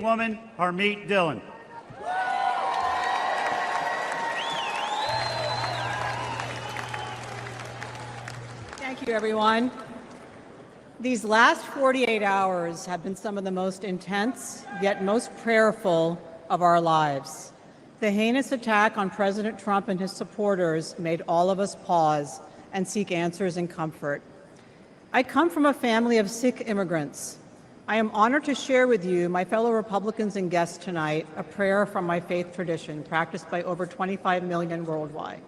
woman, Harmeet Dillon. Thank you, everyone. These last 48 hours have been some of the most intense, yet most prayerful of our lives. The heinous attack on President Trump and his supporters made all of us pause and seek answers and comfort. I come from a family of Sikh immigrants. I am honored to share with you, my fellow Republicans and guests tonight, a prayer from my faith tradition practiced by over 25 million worldwide.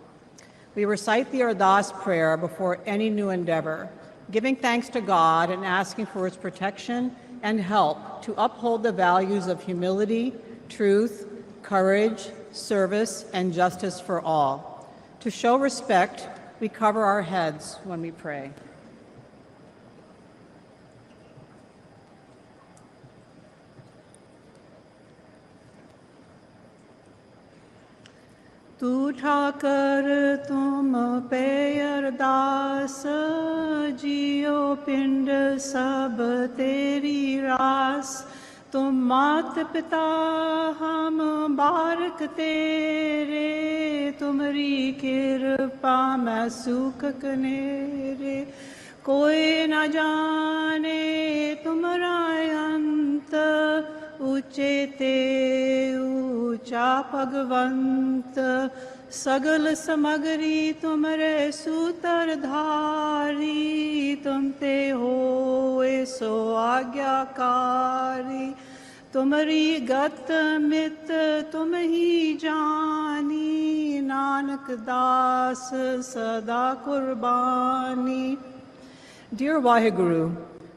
We recite the Ardas prayer before any new endeavor, giving thanks to God and asking for His protection and help to uphold the values of humility, truth, courage, service, and justice for all. To show respect, we cover our heads when we pray. तू ठाकर तुम पे अरदास जियो पिंड सब तेरी रास तुम मात पिता हम बारक तेरे तुमरी कृपा में सुख कनेरे कोई न जाने तुमरा अंत ऊंचे ते ऊंचा भगवंत सगल समगरी तुमरे सूतर धारी तुम ते होए सो आज्ञाकारी तुमरी गत मित तुम ही जानी नानक दास सदा कुर्बानी. Dear Waheguru,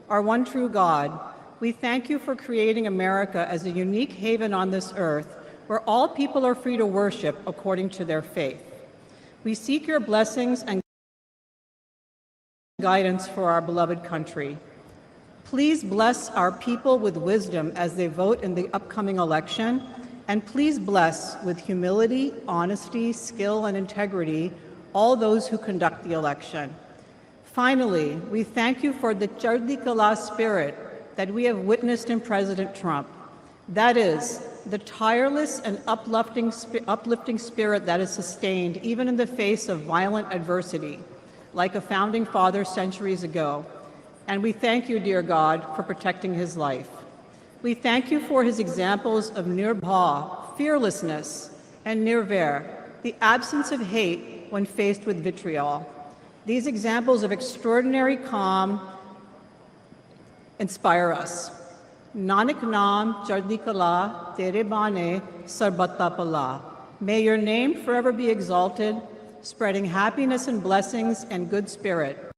our one true God, we thank you for creating America as a unique haven on this earth where all people are free to worship according to their faith. We seek your blessings and guidance for our beloved country. Please bless our people with wisdom as they vote in the upcoming election, and please bless with humility, honesty, skill, and integrity all those who conduct the election. Finally, we thank you for the Chardi Kala spirit that we have witnessed in President Trump. That is, the tireless and uplifting spirit that is sustained even in the face of violent adversity, like a founding father centuries ago. And we thank you, dear God, for protecting his life. We thank you for his examples of nirbha, fearlessness, and nirvair, the absence of hate when faced with vitriol. These examples of extraordinary calm inspire us. Nanak Naam Chardi Kala Tere Bane Sarbatta Pala. May your name forever be exalted, spreading happiness and blessings and good spirit.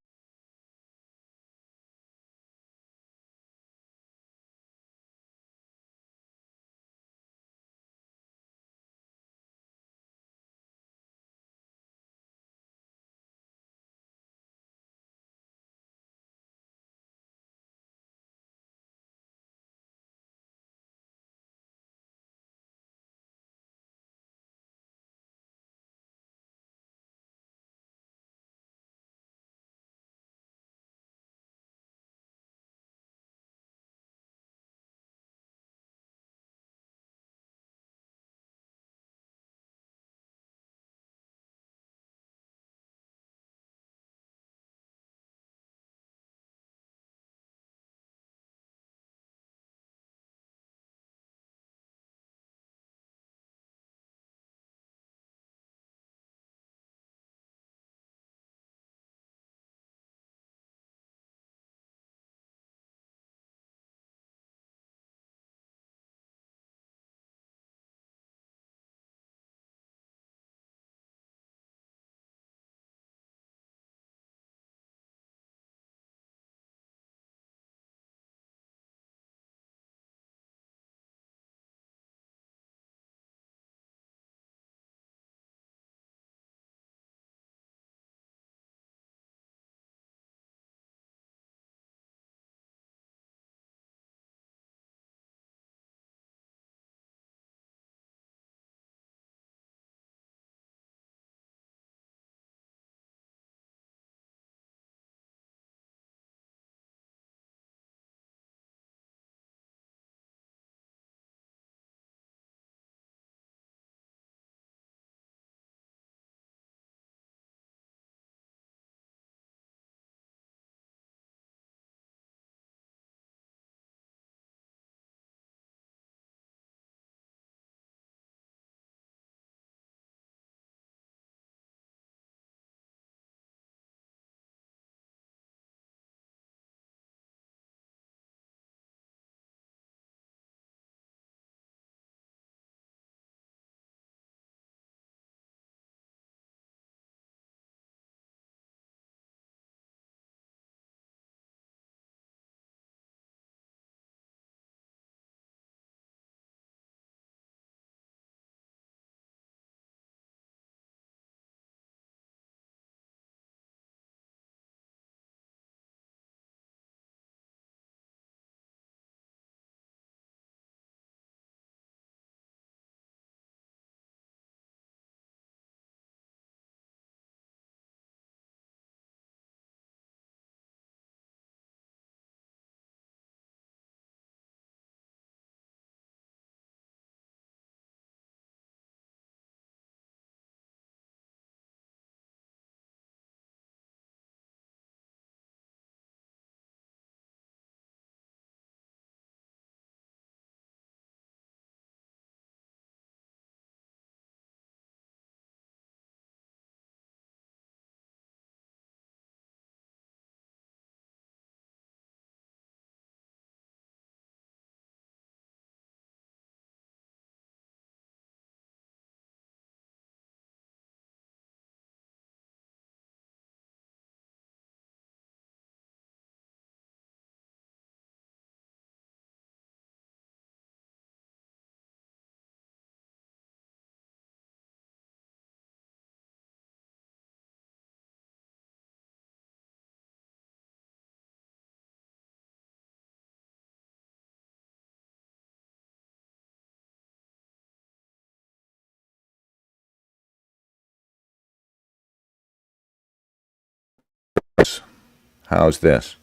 How's this?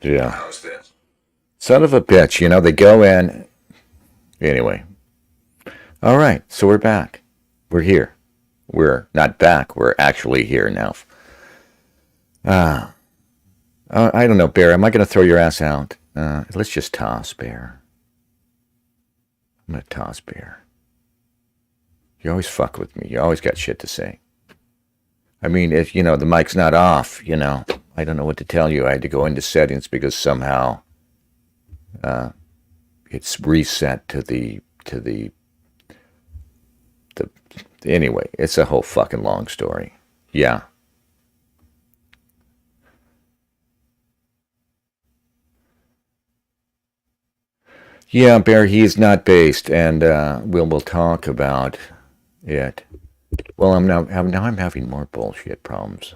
Yeah. How's this? Son of a bitch, you know, they go in. Anyway. All right, so we're back. We're here. We're not back. We're actually here now. I don't know, Bear. Am I going to throw your ass out? Let's just toss, Bear. I'm going to toss, Bear. You always fuck with me. You always got shit to say. I mean, if, you know, the mic's not off, you know, I don't know what to tell you. I had to go into settings because somehow it's reset to the anyway, it's a whole fucking long story. Yeah. Yeah, Bear, he is not based, and we'll talk about it. Well, I'm having more bullshit problems.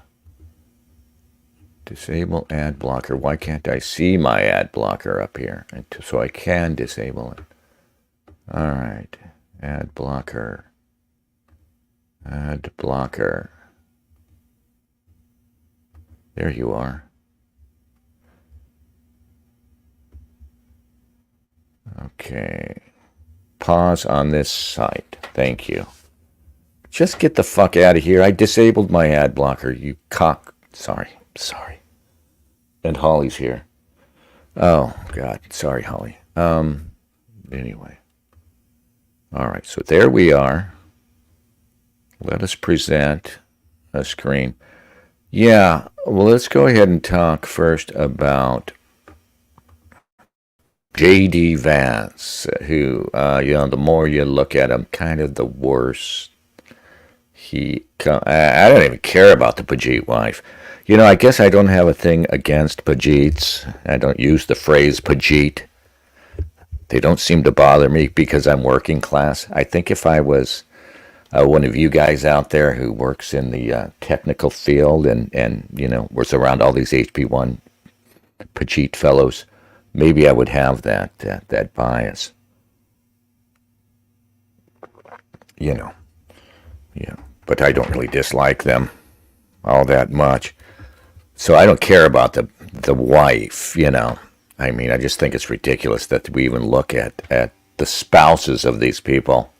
Disable ad blocker. Why can't I see my ad blocker up here? And so I can disable it. All right, ad blocker. Ad blocker. There you are. Okay. Pause on this site. Thank you. Just get the fuck out of here. I disabled my ad blocker, you cock. Sorry. And Holly's here. Oh, God. Sorry, Holly. Anyway. All right, so there we are. Let us present a screen. Yeah, well, let's go ahead and talk first about J.D. Vance, who, you know, the more you look at him, kind of the worse. I don't even care about the Pajit wife. You know, I guess I don't have a thing against Pajits. I don't use the phrase Pajit. They don't seem to bother me because I'm working class. I think if I was one of you guys out there who works in the technical field and you know, was around all these HP1 Pajit fellows, maybe I would have that bias. You know, yeah. But I don't really dislike them all that much. So I don't care about the wife, you know. I mean, I just think it's ridiculous that we even look at the spouses of these people.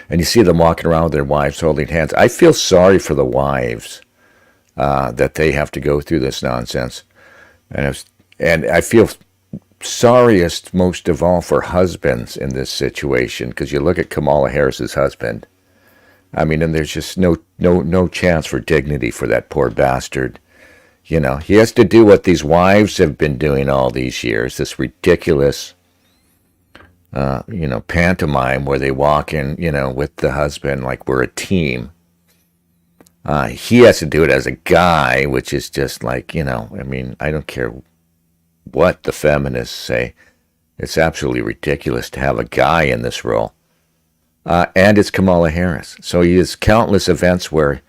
And you see them walking around with their wives holding hands. I feel sorry for the wives that they have to go through this nonsense. And I feel sorriest most of all for husbands in this situation, because you look at Kamala Harris's husband. I mean, and there's just no chance for dignity for that poor bastard. You know, he has to do what these wives have been doing all these years, this ridiculous, you know, pantomime where they walk in, you know, with the husband like we're a team. He has to do it as a guy, which is just like, you know, I mean, I don't care what the feminists say. It's absolutely ridiculous to have a guy in this role. And it's Kamala Harris. So he has countless events where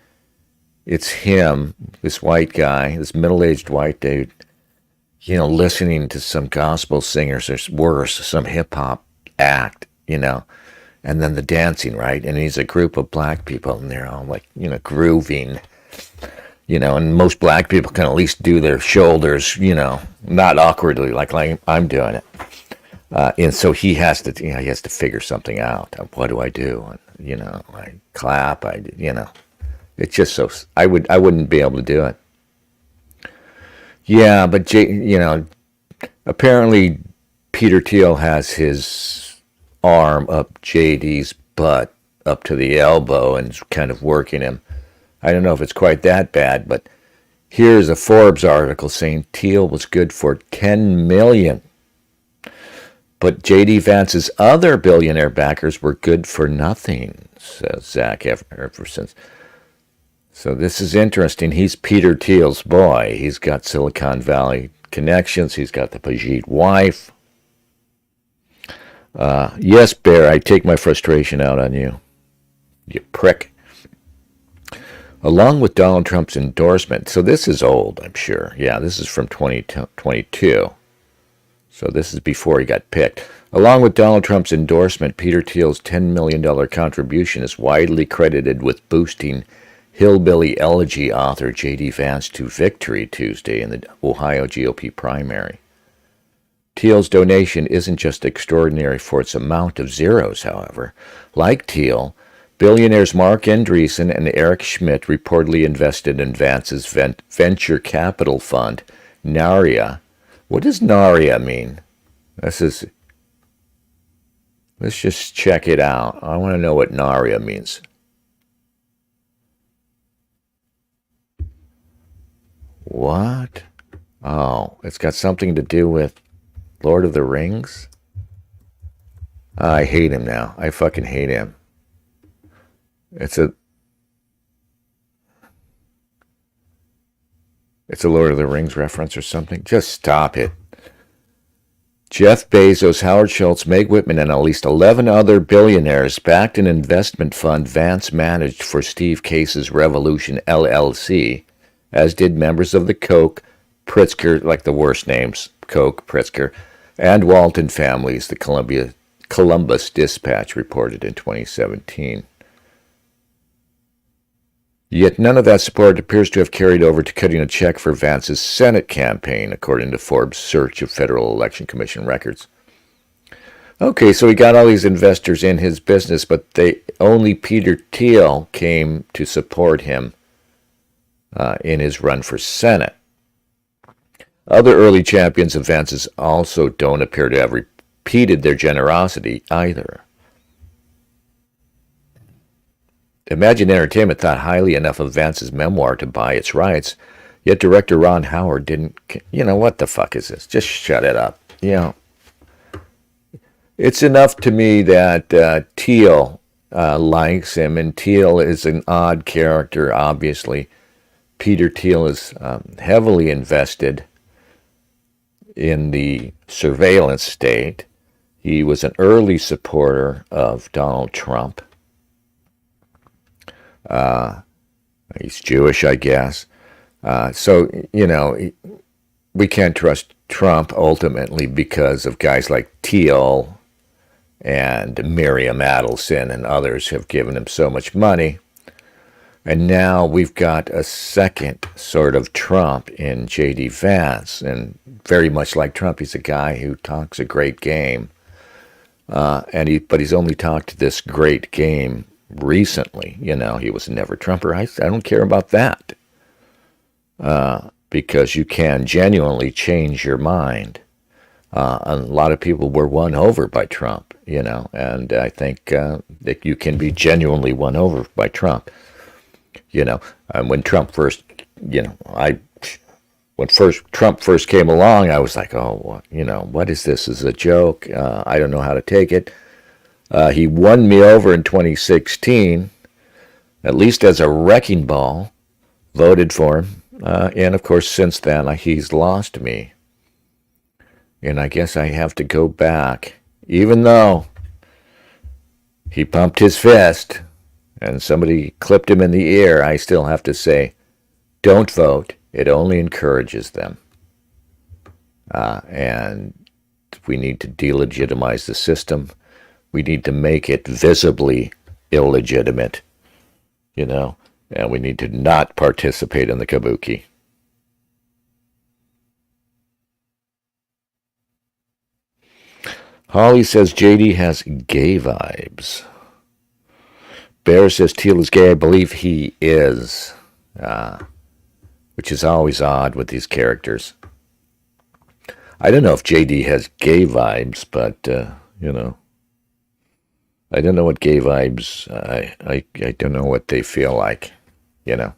it's him, this white guy, this middle-aged white dude, you know, listening to some gospel singers or worse, some hip-hop act, you know, and then the dancing, right? And he's a group of black people, and they're all like, you know, grooving, you know, and most black people can at least do their shoulders, you know, not awkwardly like I'm doing it. And so he has to, you know, he has to figure something out. What do I do? And, you know, I clap. You know, it's just so. I wouldn't be able to do it. Yeah, but you know, apparently Peter Thiel has his arm up JD's butt up to the elbow and is kind of working him. I don't know if it's quite that bad, but here's a Forbes article saying Thiel was good for $10 million. But J.D. Vance's other billionaire backers were good for nothing, says Zach Everson. So this is interesting. He's Peter Thiel's boy. He's got Silicon Valley connections. He's got the Pajit wife. Yes, Bear, I take my frustration out on you. You prick. Along with Donald Trump's endorsement. So this is old, I'm sure. Yeah, this is from 2022. So this is before he got picked. Along with Donald Trump's endorsement, Peter Thiel's $10 million contribution is widely credited with boosting hillbilly elegy author J.D. Vance to victory Tuesday in the Ohio GOP primary. Thiel's donation isn't just extraordinary for its amount of zeros, however. Like Thiel, billionaires Mark Andreessen and Eric Schmidt reportedly invested in Vance's venture capital fund, Naria. What does Naria mean? Let's just check it out. I want to know what Naria means. What? Oh, it's got something to do with Lord of the Rings? I hate him now. I fucking hate him. It's a Lord of the Rings reference or something. Just stop it. Jeff Bezos, Howard Schultz, Meg Whitman, and at least 11 other billionaires backed an investment fund Vance managed for Steve Case's Revolution LLC, as did members of the Koch, Pritzker, like the worst names, Koch, Pritzker, and Walton families, the Columbus Dispatch reported in 2017. Yet none of that support appears to have carried over to cutting a check for Vance's Senate campaign, according to Forbes' search of Federal Election Commission records. Okay, so he got all these investors in his business, but only Peter Thiel came to support him in his run for Senate. Other early champions of Vance's also don't appear to have repeated their generosity either. Imagine Entertainment thought highly enough of Vance's memoir to buy its rights, yet director Ron Howard didn't. What the fuck is this? Just shut it up. It's enough to me that Thiel likes him, and Thiel is an odd character, obviously. Peter Thiel is heavily invested in the surveillance state. He was an early supporter of Donald Trump. He's Jewish, I guess. So, we can't trust Trump ultimately because of guys like Thiel and Miriam Adelson and others have given him so much money. And now we've got a second sort of Trump in J.D. Vance. And very much like Trump, he's a guy who talks a great game. But he's only talked this great game recently. He was never Trumper. I don't care about that. Because you can genuinely change your mind. A lot of people were won over by Trump, and I think that you can be genuinely won over by Trump. When Trump first, Trump first came along, I was like, oh, what is this? Is a joke? I don't know how to take it. He won me over in 2016, at least as a wrecking ball, voted for him. And of course, since then, he's lost me. And I guess I have to go back, even though he pumped his fist and somebody clipped him in the ear, I still have to say, don't vote. It only encourages them. And we need to delegitimize the system. We need to make it visibly illegitimate, and we need to not participate in the kabuki. Holly says JD has gay vibes. Bear says Thiel is gay. I believe he is, which is always odd with these characters. I don't know if JD has gay vibes, but, I don't know what gay vibes, I don't know what they feel like, The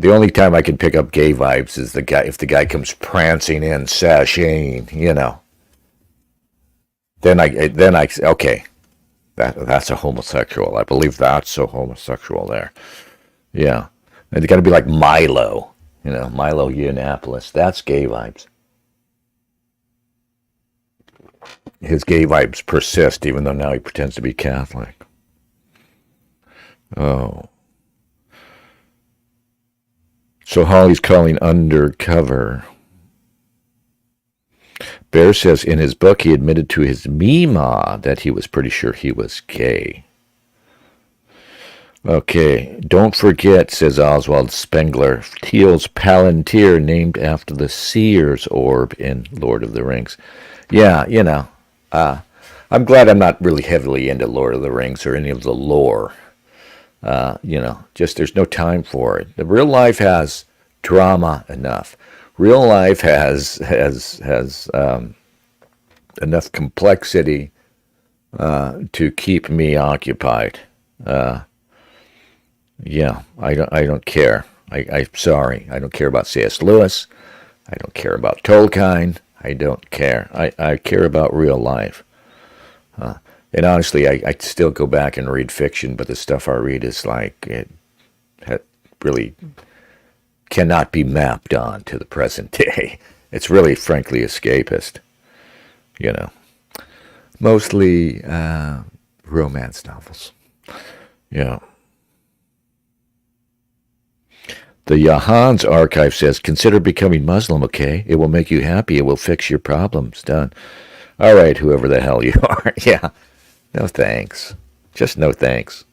only time I can pick up gay vibes is if the guy comes prancing in, sashaying, Then I okay, that's a homosexual. I believe that's a homosexual there. Yeah. And it's got to be like Milo, Milo Yiannopoulos. That's gay vibes. His gay vibes persist, even though now he pretends to be Catholic. Oh. So Holly's calling undercover. Bear says in his book he admitted to his Mima that he was pretty sure he was gay. Okay, don't forget, says Oswald Spengler, Teal's Palantir named after the Seer's orb in Lord of the Rings. Yeah, I'm glad I'm not really heavily into Lord of the Rings or any of the lore. Just there's no time for it. The real life has drama enough. Real life has enough complexity to keep me occupied. I don't care. I'm sorry. I don't care about C.S. Lewis. I don't care about Tolkien. I don't care. I care about real life. And honestly, I still go back and read fiction, but the stuff I read is like it really cannot be mapped on to the present day. It's really, frankly, escapist. Mostly romance novels. Yeah. The Yahans archive says, consider becoming Muslim, okay? It will make you happy. It will fix your problems. Done. All right, whoever the hell you are. Yeah. No thanks. Just no thanks.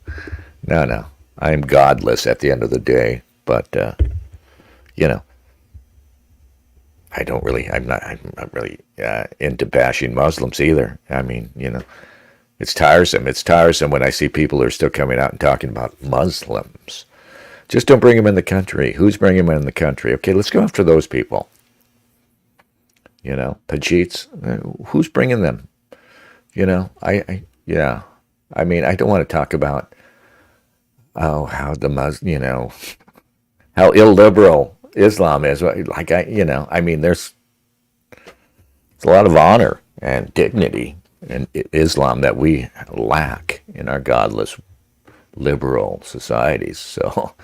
No. I'm godless at the end of the day. But, I'm not really into bashing Muslims either. I mean, it's tiresome. It's tiresome when I see people who are still coming out and talking about Muslims. Just don't bring them in the country. Who's bringing them in the country? Okay, let's go after those people. Pajeets. Who's bringing them? I mean, I don't want to talk about how the how illiberal Islam is. I mean, there's a lot of honor and dignity in Islam that we lack in our godless liberal societies. So,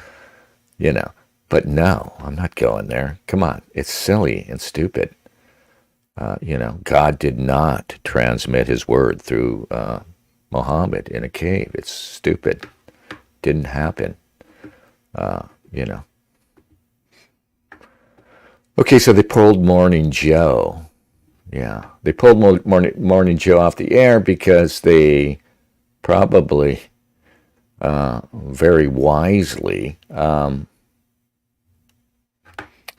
but no, I'm not going there. Come on, it's silly and stupid. God did not transmit his word through Muhammad in a cave. It's stupid. Didn't happen. Okay, so they pulled Morning Joe. Yeah, they pulled Morning Joe off the air because they probably, very wisely,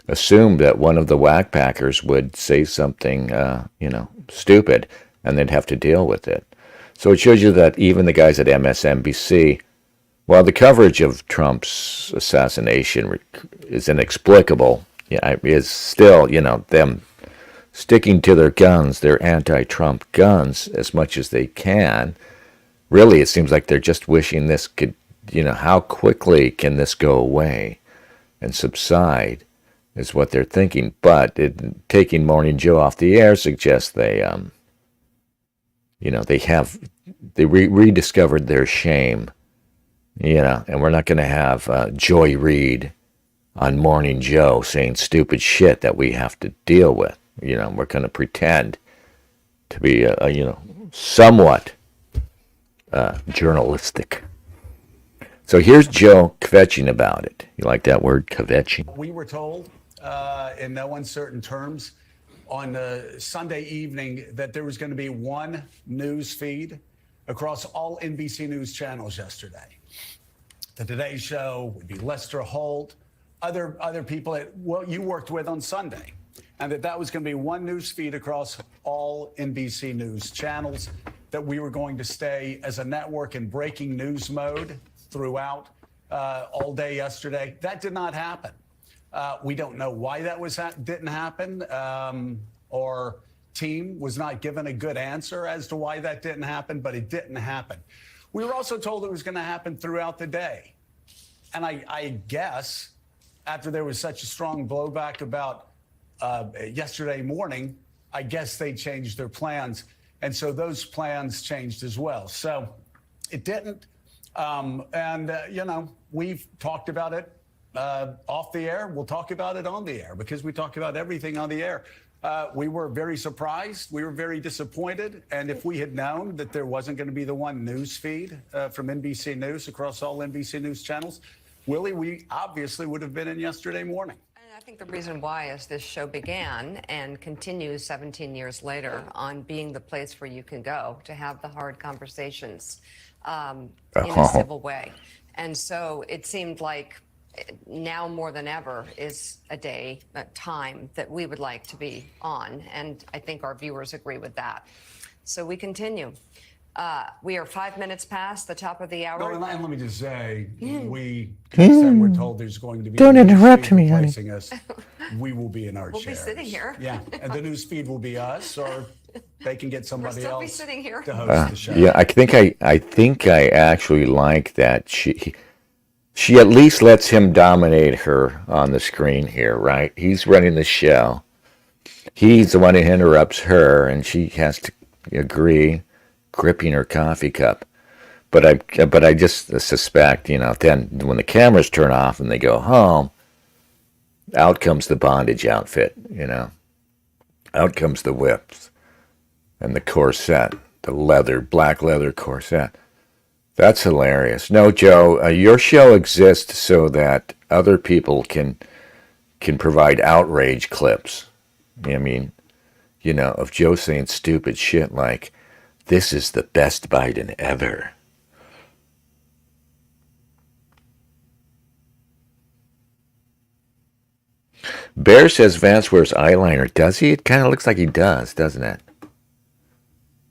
assumed that one of the whack packers would say something, stupid, and they'd have to deal with it. So it shows you that even the guys at MSNBC, while the coverage of Trump's assassination is inexplicable, is still, them sticking to their guns, their anti-Trump guns, as much as they can. Really, it seems like they're just wishing this could, how quickly can this go away and subside? Is what they're thinking, but taking Morning Joe off the air suggests they rediscovered their shame, and we're not going to have Joy Reid on Morning Joe saying stupid shit that we have to deal with. We're going to pretend to be, somewhat journalistic. So here's Joe kvetching about it. You like that word, kvetching? We were told in no uncertain terms on Sunday evening that there was going to be one news feed across all NBC News channels yesterday. The Today Show would be Lester Holt, other people that you worked with on Sunday, and that was going to be one news feed across all NBC News channels, that we were going to stay as a network in breaking news mode throughout all day yesterday. That did not happen. We don't know why that didn't happen, or team was not given a good answer as to why that didn't happen, but it didn't happen. We were also told it was going to happen throughout the day. And I guess after there was such a strong blowback about yesterday morning, I guess they changed their plans. And so those plans changed as well. So it didn't. We've talked about it off the air. We'll talk about it on the air because we talk about everything on the air. We were very surprised. We were very disappointed. And if we had known that there wasn't going to be the one news feed from NBC News across all NBC News channels, Willie, we obviously would have been in yesterday morning. think the reason why is this show began and continues 17 years later on being the place where you can go to have the hard conversations in a civil way. And so it seemed like now more than ever is a time that we would like to be on. And I think our viewers agree with that. So we continue. We are 5 minutes past the top of the hour. No, and let me just say, we're told there's going to be. Don't interrupt me, honey. Us. We will be in our chairs. We'll be sitting here. Yeah, and the news feed will be us, or they can get somebody We'll still else be sitting here to host the show. Yeah, I think I actually like that she at least lets him dominate her on the screen here, right? He's running the show. He's the one who interrupts her, and she has to agree, gripping her coffee cup. But I just suspect, then when the cameras turn off and they go home, out comes the bondage outfit, Out comes the whips and the corset, the black leather corset. That's hilarious. No, Joe, your show exists so that other people can provide outrage clips. Of Joe saying stupid shit like, "This is the best Biden ever." Bear says Vance wears eyeliner. Does he? It kind of looks like he does, doesn't it?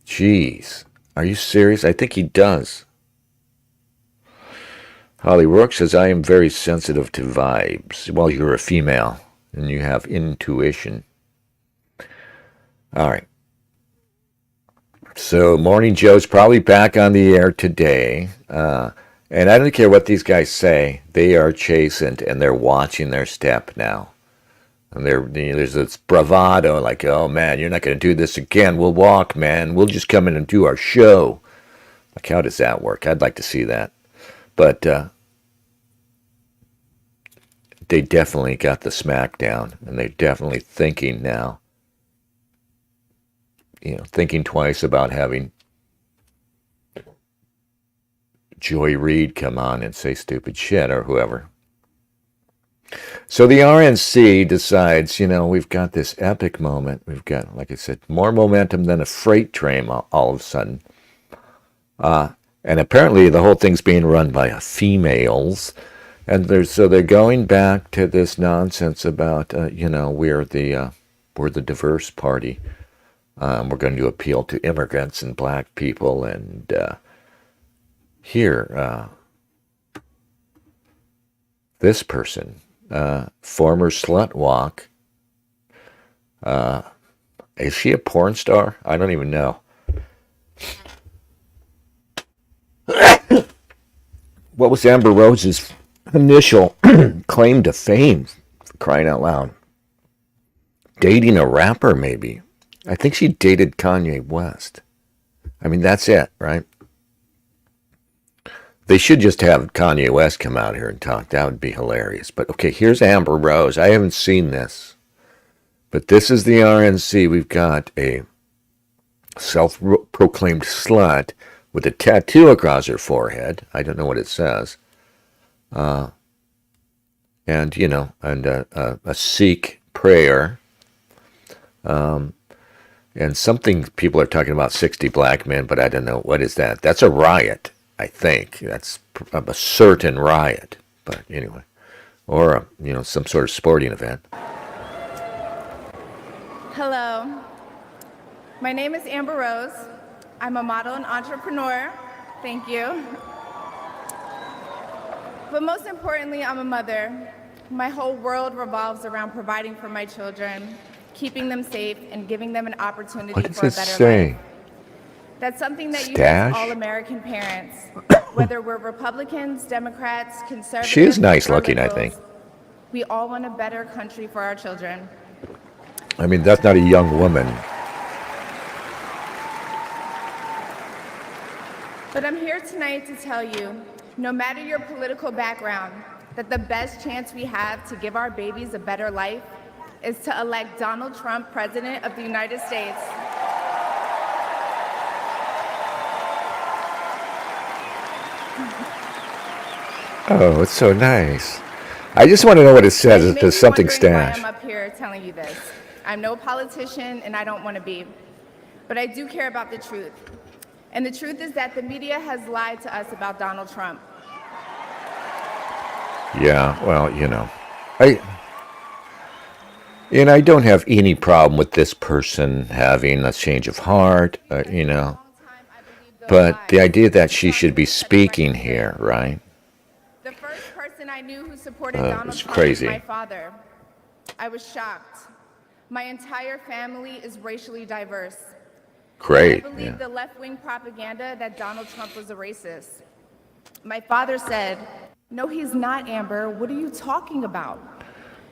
Jeez. Are you serious? I think he does. Holly Rourke says, I am very sensitive to vibes. Well, you're a female, and you have intuition. All right. So Morning Joe's probably back on the air today. And I don't care what these guys say. They are chastened, and they're watching their step now. And there's this bravado, like, oh, man, you're not going to do this again. We'll walk, man. We'll just come in and do our show. Like, how does that work? I'd like to see that. But they definitely got the smack down, and they're definitely thinking now, thinking twice about having Joy Reid come on and say stupid shit or whoever. So the RNC decides, we've got this epic moment. We've got, like I said, more momentum than a freight train all of a sudden. And apparently the whole thing's being run by females. And they're going back to this nonsense about, we're the diverse party. We're going to appeal to immigrants and black people. And here, this person, former slut walk, is she a porn star? I don't even know. What was Amber Rose's initial claim to fame, for crying out loud? Dating a rapper, maybe. I think she dated Kanye West. I mean, that's it, right? They should just have Kanye West come out here and talk. That would be hilarious. But, okay, here's Amber Rose. I haven't seen this. But this is the RNC. We've got a self-proclaimed slut with a tattoo across her forehead. I don't know what it says. And a Sikh prayer. And something people are talking about 60 black men, but I don't know. What is that? That's a riot, I think. That's a certain riot. But anyway. Or, some sort of sporting event. Hello. My name is Amber Rose. I'm a model and entrepreneur. Thank you. But most importantly, I'm a mother. My whole world revolves around providing for my children, keeping them safe, and giving them an opportunity for a better life. That's something that unites all American parents, whether we're Republicans, Democrats, conservatives. She is nice looking, I think. We all want a better country for our children. I mean, that's not a young woman. But I'm here tonight to tell you, no matter your political background, that the best chance we have to give our babies a better life is to elect Donald Trump President of the United States. Oh, it's so nice. I just want to know what it says. You may Does be something wondering why stash? I'm up here telling you this. I'm no politician, and I don't want to be. But I do care about the truth. And the truth is that the media has lied to us about Donald Trump. Yeah, well, I don't have any problem with this person having a change of heart, For a long time, I believed those but the lies. idea that she Trump should be is a direct speaking threat. here, right? The first person I knew who supported Donald It's Trump was crazy. my father. I was shocked. My entire family is racially diverse. I Great. believed Yeah. the left-wing propaganda that Donald Trump was a racist. My father said, "No, he's not, Amber. What are you talking about?"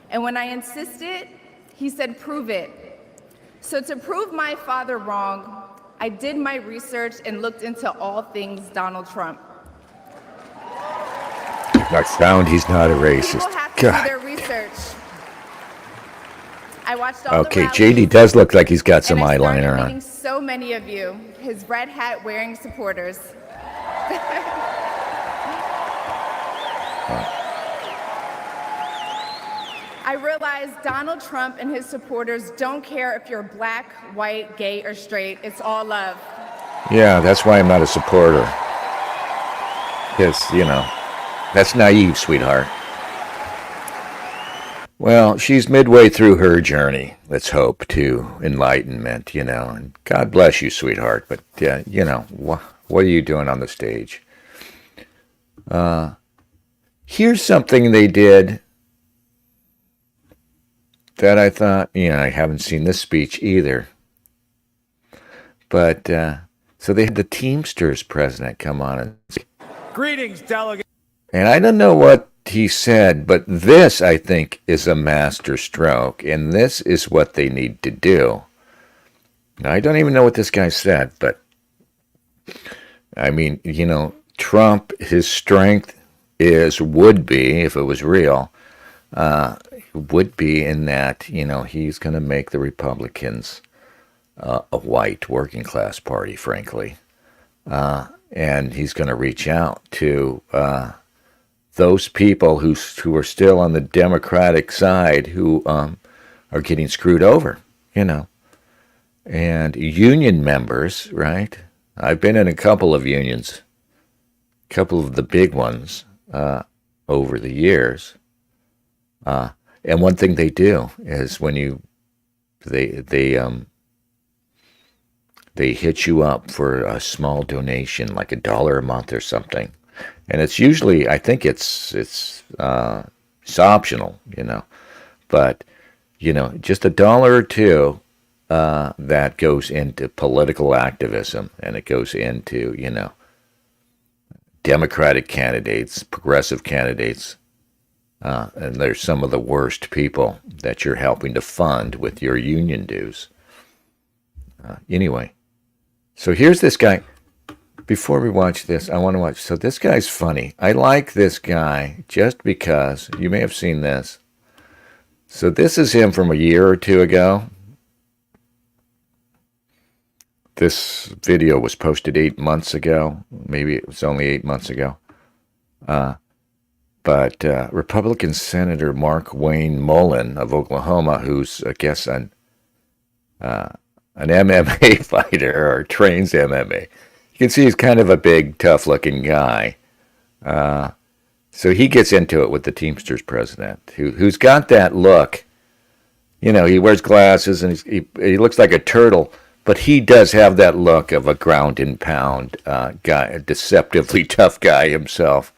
And when I insisted, he said, "Prove it." So to prove my father wrong, I did my research and looked into all things Donald Trump. I found he's not a racist. People have to do God. their research. I watched all Okay, the rallies, JD does look like he's got some and I started eyeliner meeting on. so many of you, his red hat wearing supporters. I realized Donald Trump and his supporters don't care if you're black, white, gay, or straight. It's all love. Yeah, that's why I'm not a supporter. Because, that's naive, sweetheart. Well, she's midway through her journey, let's hope, to enlightenment, and God bless you, sweetheart. But, what are you doing on the stage? Here's something they did that I thought, I haven't seen this speech either. But, so they had the Teamsters president come on and speak. Greetings, delegate. And I don't know what he said, but this, I think, is a master stroke, and this is what they need to do. Now, I don't even know what this guy said, but, I mean, Trump, his strength would be, if it was real, would be in that, he's going to make the Republicans a white working class party, frankly. And he's going to reach out to those people who are still on the Democratic side who are getting screwed over, And union members, right? I've been in a couple of unions, a couple of the big ones over the years. And one thing they do is when they hit you up for a small donation, like $1 a month or something. And it's usually, I think it's optional, but, just $1 or $2 that goes into political activism, and it goes into, Democratic candidates, progressive candidates, and they're some of the worst people that you're helping to fund with your union dues. Anyway, so here's this guy. Before we watch this, I want to watch. So this guy's funny. I like this guy just because you may have seen this. So this is him from a year or two ago. This video was posted 8 months ago. Maybe it was only 8 months ago. But Republican Senator Mark Wayne Mullen of Oklahoma, who's, I guess, an MMA fighter or trains MMA. You can see he's kind of a big, tough-looking guy. So he gets into it with the Teamsters president, who's got that look. He wears glasses and he looks like a turtle, but he does have that look of a ground and pound guy, a deceptively tough guy himself.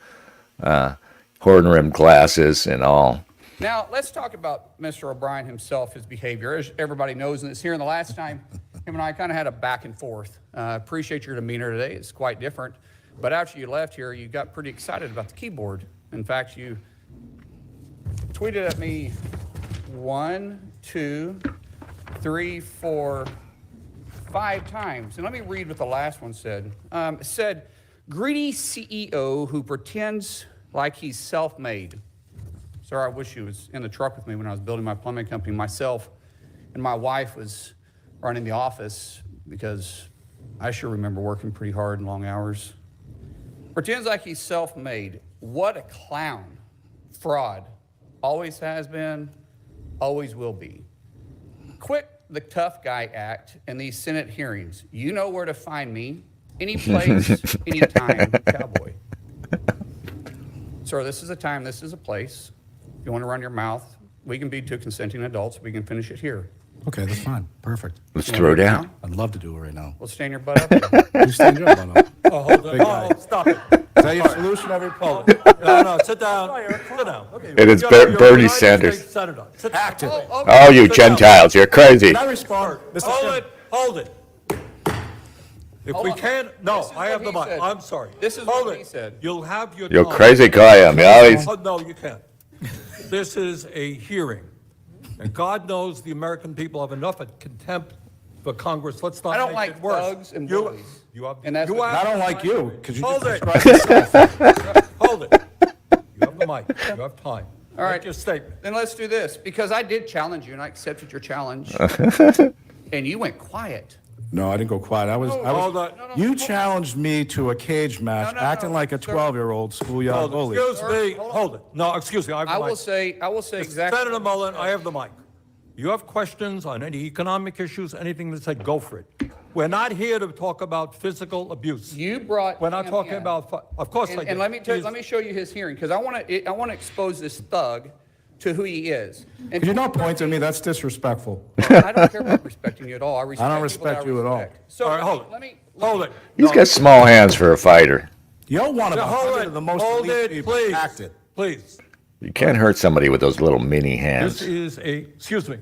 Horn-rimmed glasses and all. Now, let's talk about Mr. O'Brien himself, his behavior. As everybody knows, and it's here in the last time, him and I kind of had a back and forth. Appreciate your demeanor today. It's quite different. But after you left here, you got pretty excited about the keyboard. In fact, you tweeted at me 1, 2, 3, 4, 5 times. And let me read what the last one said. It said, "Greedy CEO who pretends like he's self-made." Sir, I wish you was in the truck with me when I was building my plumbing company. Myself and my wife was running the office because I sure remember working pretty hard and long hours. Pretends like he's self-made. What a clown, fraud, always has been, always will be. Quit the tough guy act in these Senate hearings. You know where to find me, any place, anytime, cowboy. Sir, this is a time, this is a place. If you want to run your mouth, we can be two consenting adults. We can finish it here. Okay, that's fine. Perfect. Let's throw down. I'd love to do it right now. We'll stand your butt up. You stand your butt up. Oh, hold on. Big guy. Oh, stop it. Is that your solution, everybody? No, sit down. Sit down. It is You're Bernie United Sanders. States Senator. Sit down. Oh, you Gentiles, you're crazy. Can I respond? Mr. Hold Chairman. it. Hold it. If Hold we on. can't, no, This is I have what the he mic. said. I'm sorry. This is Hold what it. he said. You'll have your You're time. crazy, Graham. You always. Oh, no, you can't. This is a hearing. And God knows the American people have enough of contempt for Congress. Let's not I don't make like it worse. thugs and You- bullies. You have, And that's you what- have- I don't like you, because you Hold just it. described yourself. Hold it. You have the mic. You have time. All right. Make your statement. Then let's do this, because I did challenge you, and I accepted your challenge. And you went quiet. No, I didn't go quiet. Hold on. You challenged me to a cage match, No, acting like a sir. 12-year-old schoolyard Hold it. bully. Excuse me. Hold on. Hold it. No, excuse me. I have the I mic. will say exactly. Senator Mullen, I have the mic. You have questions on any economic issues, anything that said, go for it. We're not here to talk about physical abuse. You brought. We're not him talking in. about, of course I And, did. and let me He's- let me show you his hearing, because I want to expose this thug to who he is. And Could you not point at me? That's disrespectful. I don't care about respecting you at all. I respect don't people respect that I you at all. respect. So All right, hold it. let me Hold it. He's No. got small hands for a fighter. You're one of Now, hold 100 it. of the most Hold elite it, people. please. Act it. Please. You can't hurt somebody with those little mini This hands. is excuse me.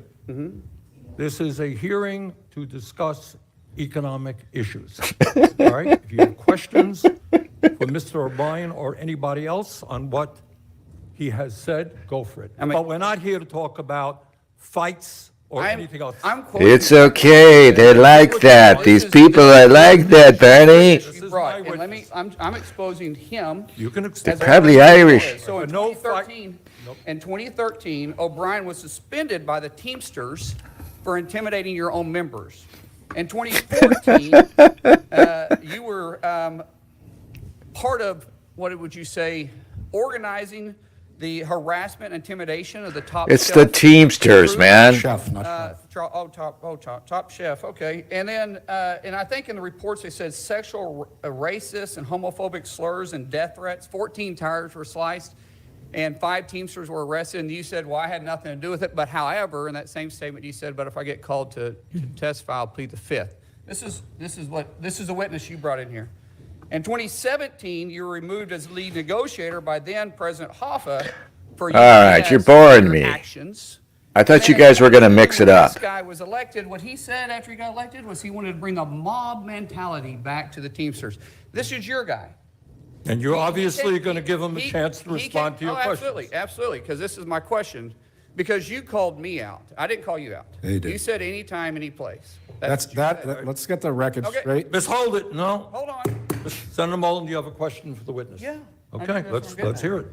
This is a hearing to discuss economic issues. All right? If you have questions for Mr. O'Brien or anybody else on what he has said, go for it. I mean- But we're not here to talk about fights or anything else. I'm quoting It's okay. They like that. These people are like that, Bernie. This you is brought, my and let me. witness. I'm exposing him. You can as extend. a Probably representative. Irish. So in No fight- 2013, in 2013, O'Brien was suspended by the Teamsters for intimidating your own members. In 2014, you were part of, what would you say, organizing the harassment, intimidation of the top. It's chef the Teamsters, crew. man. Chef, not chef. Top chef. Okay, and then and I think in the reports they said sexual, racist, and homophobic slurs and death threats. 14 tires were sliced, and 5 Teamsters were arrested. And you said, "Well, I had nothing to do with it." But however, in that same statement, you said, "But if I get called to testify, I'll plead the fifth." This is a witness you brought in here. In 2017, you were removed as lead negotiator by then President Hoffa for All right, you're boring me. actions. I thought you guys were going to mix it up. This guy was elected. What he said after he got elected was he wanted to bring the mob mentality back to the Teamsters. This is your guy. And you're He obviously said- going to give him a he- chance to he respond to came- your oh, questions. Absolutely, because this is my question. Because you called me out. I didn't call you out. Yeah, you did. You said anytime, any place. That's what you said. that. Let's get the record Okay. straight. Miss Hold it. No. Hold on. Senator Mullen, do you have a question for the witness? Yeah, I think Okay, that's what let's I'm getting hear it.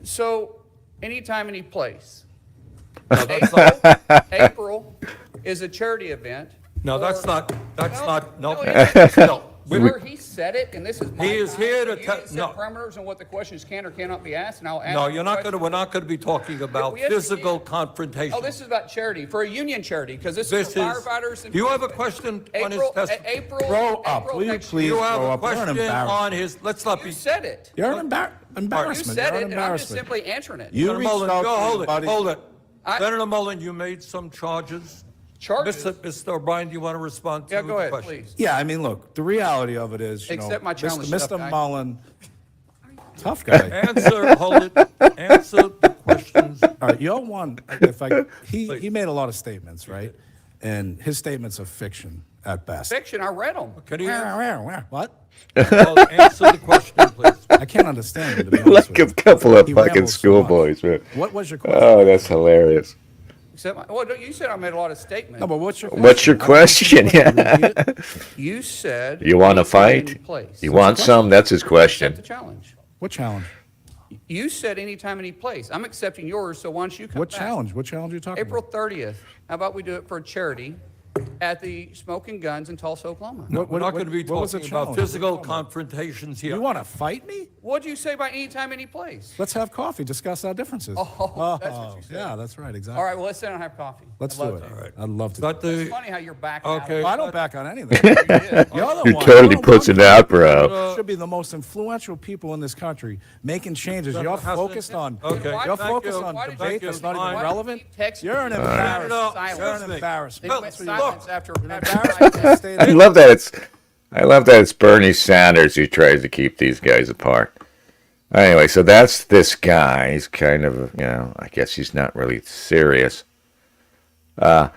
So, anytime, any place. No, that's April, not. April is a charity event. No, that's for- not. That's not. No. it is. No. Sir, he said it, and this is my He is time, here to and you te- didn't set no. parameters on what the questions can or cannot be asked, and I'll ask. No, you you're the not going to. question. We're not going to be talking about Yes, we physical can. confrontation. Oh, this is about charity, for a union charity, because this This is for firefighters. And Do you have a question on his testimony? April. Grow up. April Will you next please You year. have grow a up? You're an question embarrassment. on his. Let's not You be. said it. You're an You embarrassment. said You're it, an and I'm just embarrassment. simply answering it. You Senator reached Mullen, out go to hold it. somebody- Hold it. I- Senator Mullen, you made some charges. Charges? Mr. O'Brien, do you want to respond to Yeah, the go ahead, question? please. Yeah, I mean, look, the reality of it is, you Accept know, my challenge, Mr. tough guy. Mullen, tough guy. Answer, hold it. Answer the questions. All right, you're one. He made a lot of statements, right? And his statements are fiction at best. Fiction, I read them. Can you What? answer the question, please? I can't understand you, to be honest Like a with you. couple of He fucking rambles so much. schoolboys, man. What was your question? Oh, that's hilarious. Well, you said I made a lot of statements. No, but what's your What's your question? Yeah. You said. You want to anytime, any fight? place. You want some? That's his Accept the question. challenge. What challenge? You said anytime, any place. I'm accepting yours, so why don't you come What back? challenge? What challenge are you talking April about? 30th. How about we do it for a charity? at the Smoking Guns in Tulsa, Oklahoma. We're not going to be what was the talking about challenge? physical confrontations here. You want to fight me? What'd you say about anytime, any place? Let's have coffee, discuss our differences. Oh, that's what you said. Yeah, that's right, exactly. All right, well, let's sit down and have coffee. Let's I'd do love it. to. All right. I'd love to. But It's the, funny how you're backing Okay. out. I don't back on anything. You're the He one. totally You're puts one it out, bro. should be the most influential people in this country making changes. You're Has to- focused on Okay. you're Thank focused you. on Why did debate you- that's not Why even did relevant. Text You're an me. embarrassment. Silence. You're an They embarrassment. went silence after Embarrassment. I love that it's Bernie Sanders who tries to keep these guys apart. Anyway, so that's this guy. He's kind of, I guess he's not really serious. But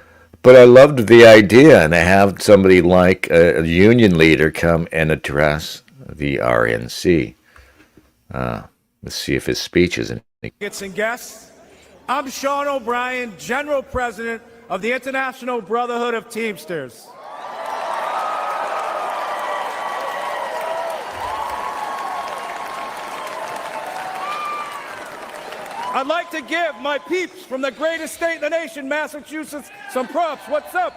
I loved the idea, and to have somebody like a union leader come and address the RNC. Let's see if his speech is any. And guests, I'm Sean O'Brien, General President of the International Brotherhood of Teamsters. I'd like to give my peeps from the greatest state in the nation, Massachusetts, some props. What's up?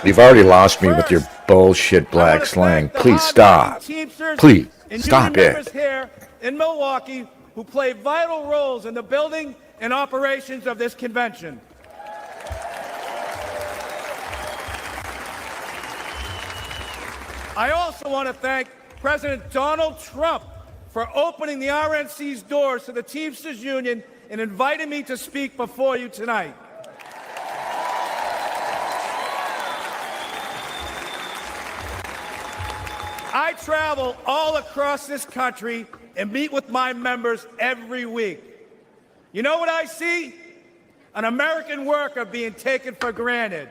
You've already lost me with your bullshit I black wanna slang. thank the Please hardworking stop. Teamsters Please and stop union it. members here in Milwaukee who play vital roles in the building and operations of this convention. I also want to thank President Donald Trump for opening the RNC's doors to the Teamsters Union and inviting me to speak before you tonight. I travel all across this country and meet with my members every week. You know what I see? An American worker being taken for granted.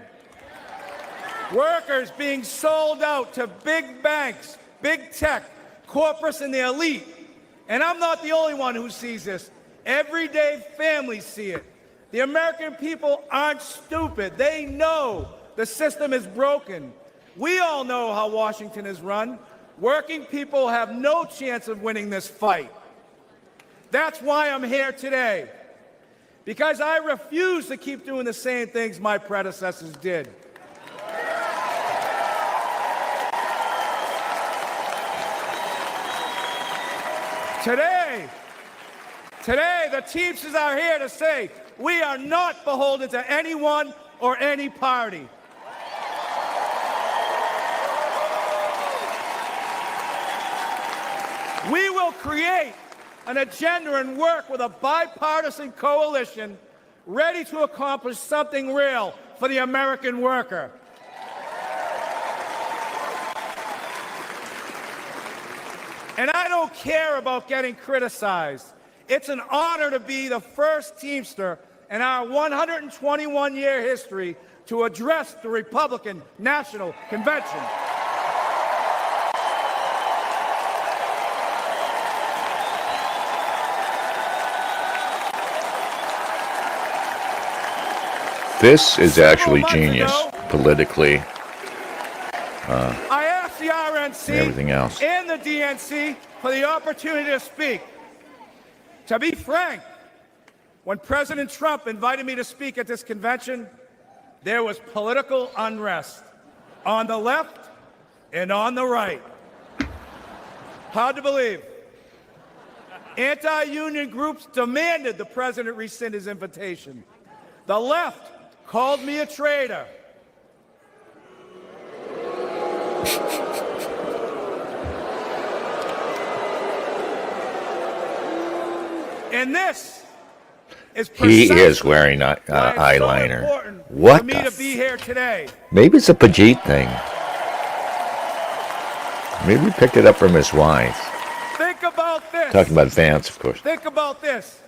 Workers being sold out to big banks, big tech, corporates, and the elite. And I'm not the only one who sees this. Everyday families see it. The American people aren't stupid. They know the system is broken. We all know how Washington is run. Working people have no chance of winning this fight. That's why I'm here today. Because I refuse to keep doing the same things my predecessors did. Today, the Teamsters are here to say we are not beholden to anyone or any party. We will create an agenda and work with a bipartisan coalition ready to accomplish something real for the American worker. And I don't care about getting criticized. It's an honor to be the first Teamster in our 121-year history to address the Republican National Convention. This is actually genius, politically, I asked the RNC and everything else. and the DNC for the opportunity to speak. To be frank, when President Trump invited me to speak at this convention, there was political unrest on the left and on the right. Hard to believe. Anti-union groups demanded the president rescind his invitation. The left called me a traitor. And this is He is precisely wearing why it's so eyeliner. important What for me the to be here today. Maybe it's a Pajit thing. Maybe he picked it up from his wife. Think about this. Talking about Vance, of course. Think about this.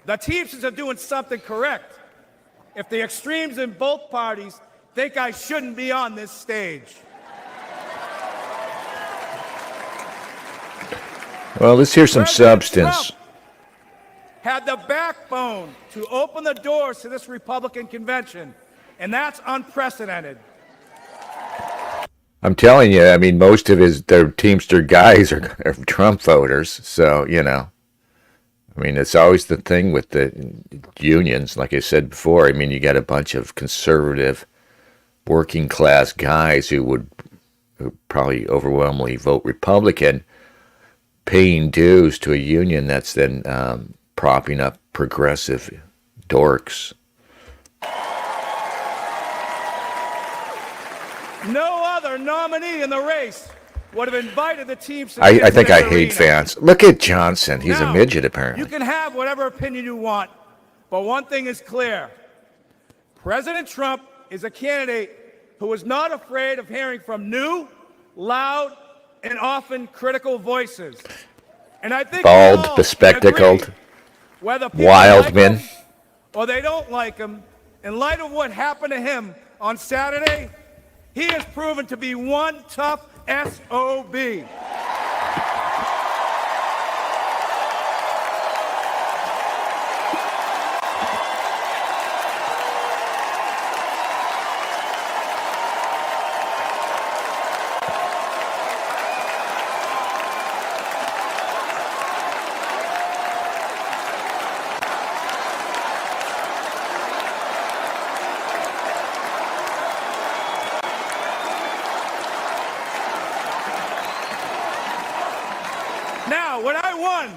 The Teamsters are doing something correct. If the extremes in both parties think I shouldn't be on this stage. Well, let's hear some President substance. Trump had the backbone to open the doors to this Republican convention, and that's unprecedented. I'm telling you, I mean, most of their Teamster guys are Trump voters, so, I mean, it's always the thing with the unions. Like I said before, I mean, you got a bunch of conservative, working class guys who probably overwhelmingly vote Republican, paying dues to a union that's then propping up progressive dorks. No other nominee in the race would have invited the teams to I think I this hate arena. fans. Look at Johnson. He's a Now, midget, apparently. You can have whatever opinion you want, but one thing is clear. President Trump is a candidate who is not afraid of hearing from new, loud, and often critical voices. And I think Bald, we all bespectacled, agree, whether people wild like men. him or they don't like him, in light of what happened to him on Saturday, he has proven to be one tough SOB. Now, when I won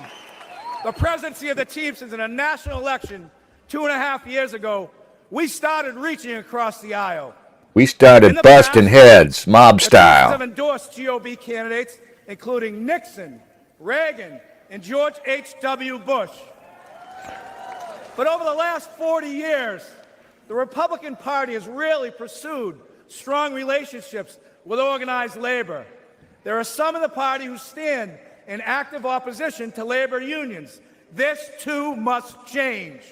the presidency of the Teamsters in a national election 2.5 years ago, we started reaching across the aisle. We started busting heads, mob The Teamsters have style. endorsed GOP candidates, including Nixon, Reagan, and George H.W. Bush. But over the last 40 years, the Republican Party has really pursued strong relationships with organized labor. There are some in the party who stand in active opposition to labor unions. This, too, must change.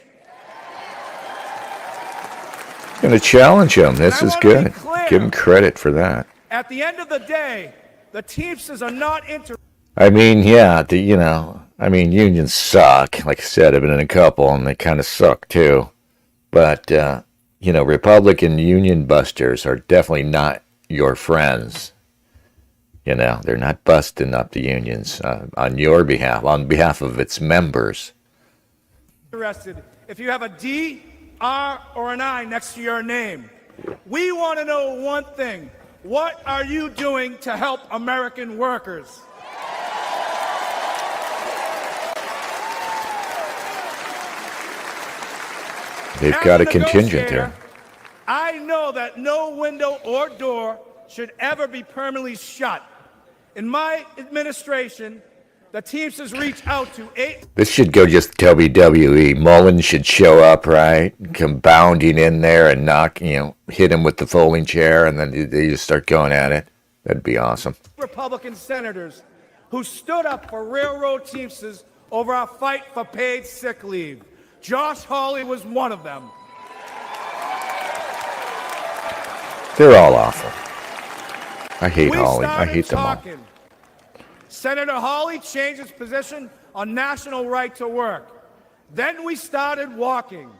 Going to challenge him. This And I is want to be good. clear. Give him credit for that. At the end of the day, the Teamsters are not interested. I mean, yeah, unions suck. Like I said, I've been in a couple, and they kind of suck too. But, Republican union busters are definitely not your friends. They're not busting up the unions on your behalf, on behalf of its members. If you have a D, R, or an I next to your name. We want to know one thing. What are you doing to help American workers? They've got a contingent negotiator, there. I know that no window or door should ever be permanently shut. In my administration, the Teamsters reach out to 8. This should go just WWE. Mullen should show up, right? Come bounding in there and hit him with the folding chair, and then they just start going at it. That'd be awesome. Republican senators who stood up for railroad Teamsters over our fight for paid sick leave. Josh Hawley was one of them. They're all awful. I hate Hawley. I hate them all. Senator Hawley changed his position on national right to work. Then we started walking.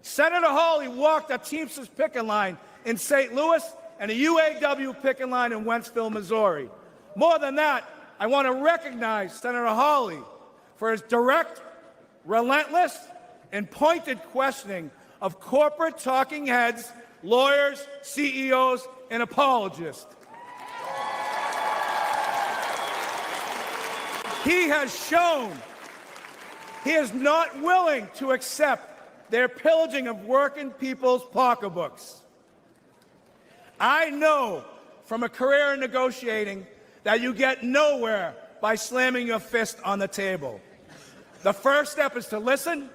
Senator Hawley walked a Teamsters picket line in St. Louis and a UAW picket line in Wentzville, Missouri. More than that, I want to recognize Senator Hawley for his direct, relentless, and pointed questioning of corporate talking heads, lawyers, CEOs, and apologists. He has shown he is not willing to accept their pillaging of working people's pocketbooks. I know from a career in negotiating that you get nowhere by slamming your fist on the table. The first step is to listen.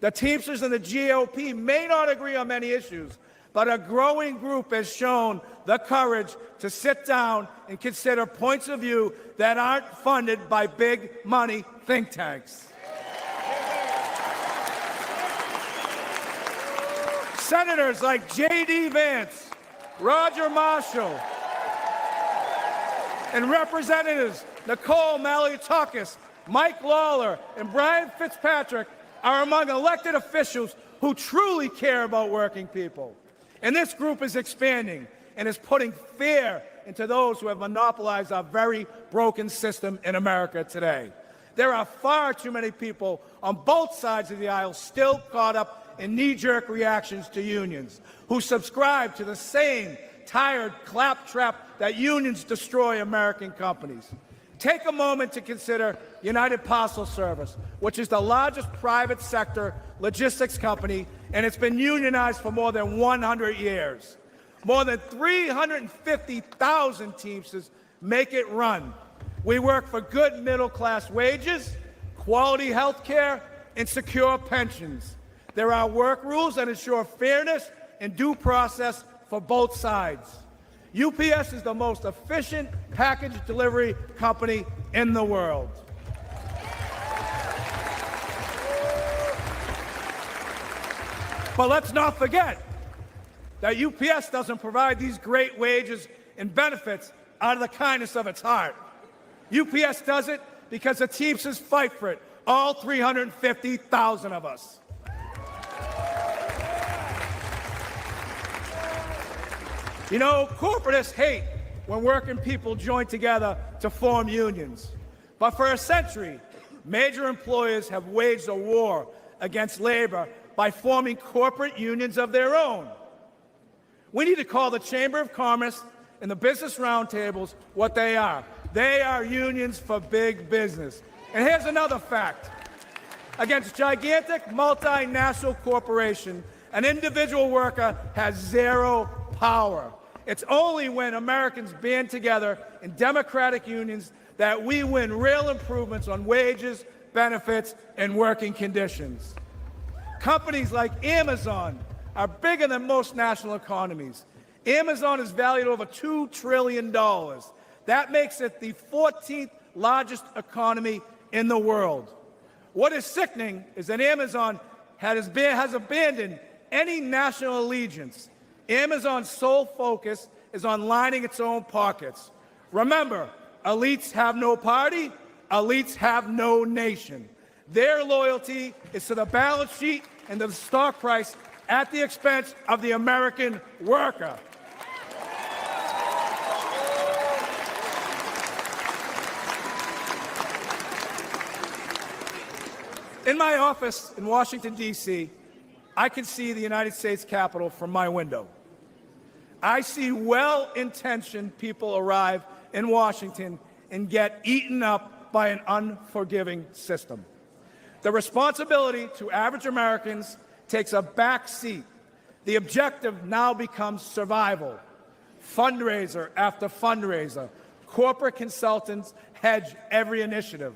The Teamsters and the GOP may not agree on many issues, but a growing group has shown the courage to sit down and consider points of view that aren't funded by big money think tanks. Senators like J.D. Vance, Roger Marshall, and Representatives Nicole Malliotakis, Mike Lawler, and Brian Fitzpatrick are among elected officials who truly care about working people. And this group is expanding and is putting fear into those who have monopolized our very broken system in America today. There are far too many people on both sides of the aisle still caught up in knee-jerk reactions to unions, who subscribe to the same tired claptrap that unions destroy American companies. Take a moment to consider United Parcel Service, which is the largest private sector logistics company, and it's been unionized for more than 100 years. More than 350,000 Teamsters make it run. We work for good middle-class wages, quality health care, and secure pensions. There are work rules that ensure fairness and due process for both sides. UPS is the most efficient package delivery company in the world. But let's not forget that UPS doesn't provide these great wages and benefits out of the kindness of its heart. UPS does it because the Teamsters fight for it, all 350,000 of us. You know, corporatists hate when working people join together to form unions. But for a century, major employers have waged a war against labor by forming corporate unions of their own. We need to call the Chamber of Commerce and the business roundtables what they are. They are unions for big business. And here's another fact. Against gigantic multinational corporation, an individual worker has zero power. It's only when Americans band together in democratic unions that we win real improvements on wages, benefits, and working conditions. Companies like Amazon are bigger than most national economies. Amazon is valued over $2 trillion. That makes it the 14th largest economy in the world. What is sickening is that Amazon has abandoned any national allegiance. Amazon's sole focus is on lining its own pockets. Remember, elites have no party, elites have no nation. Their loyalty is to the balance sheet and the stock price at the expense of the American worker. In my office in Washington, D.C., I can see the United States Capitol from my window. I see well-intentioned people arrive in Washington and get eaten up by an unforgiving system. The responsibility to average Americans takes a back seat. The objective now becomes survival. Fundraiser after fundraiser, corporate consultants hedge every initiative.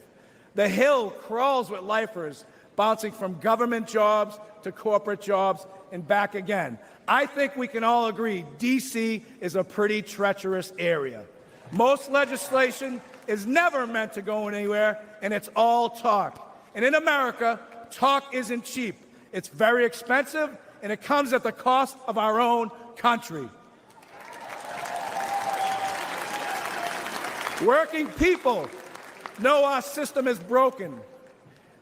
The Hill crawls with lifers, bouncing from government jobs to corporate jobs and back again. I think we can all agree D.C. is a pretty treacherous area. Most legislation is never meant to go anywhere, and it's all talk. And in America, talk isn't cheap. It's very expensive, and it comes at the cost of our own country. Working people know our system is broken.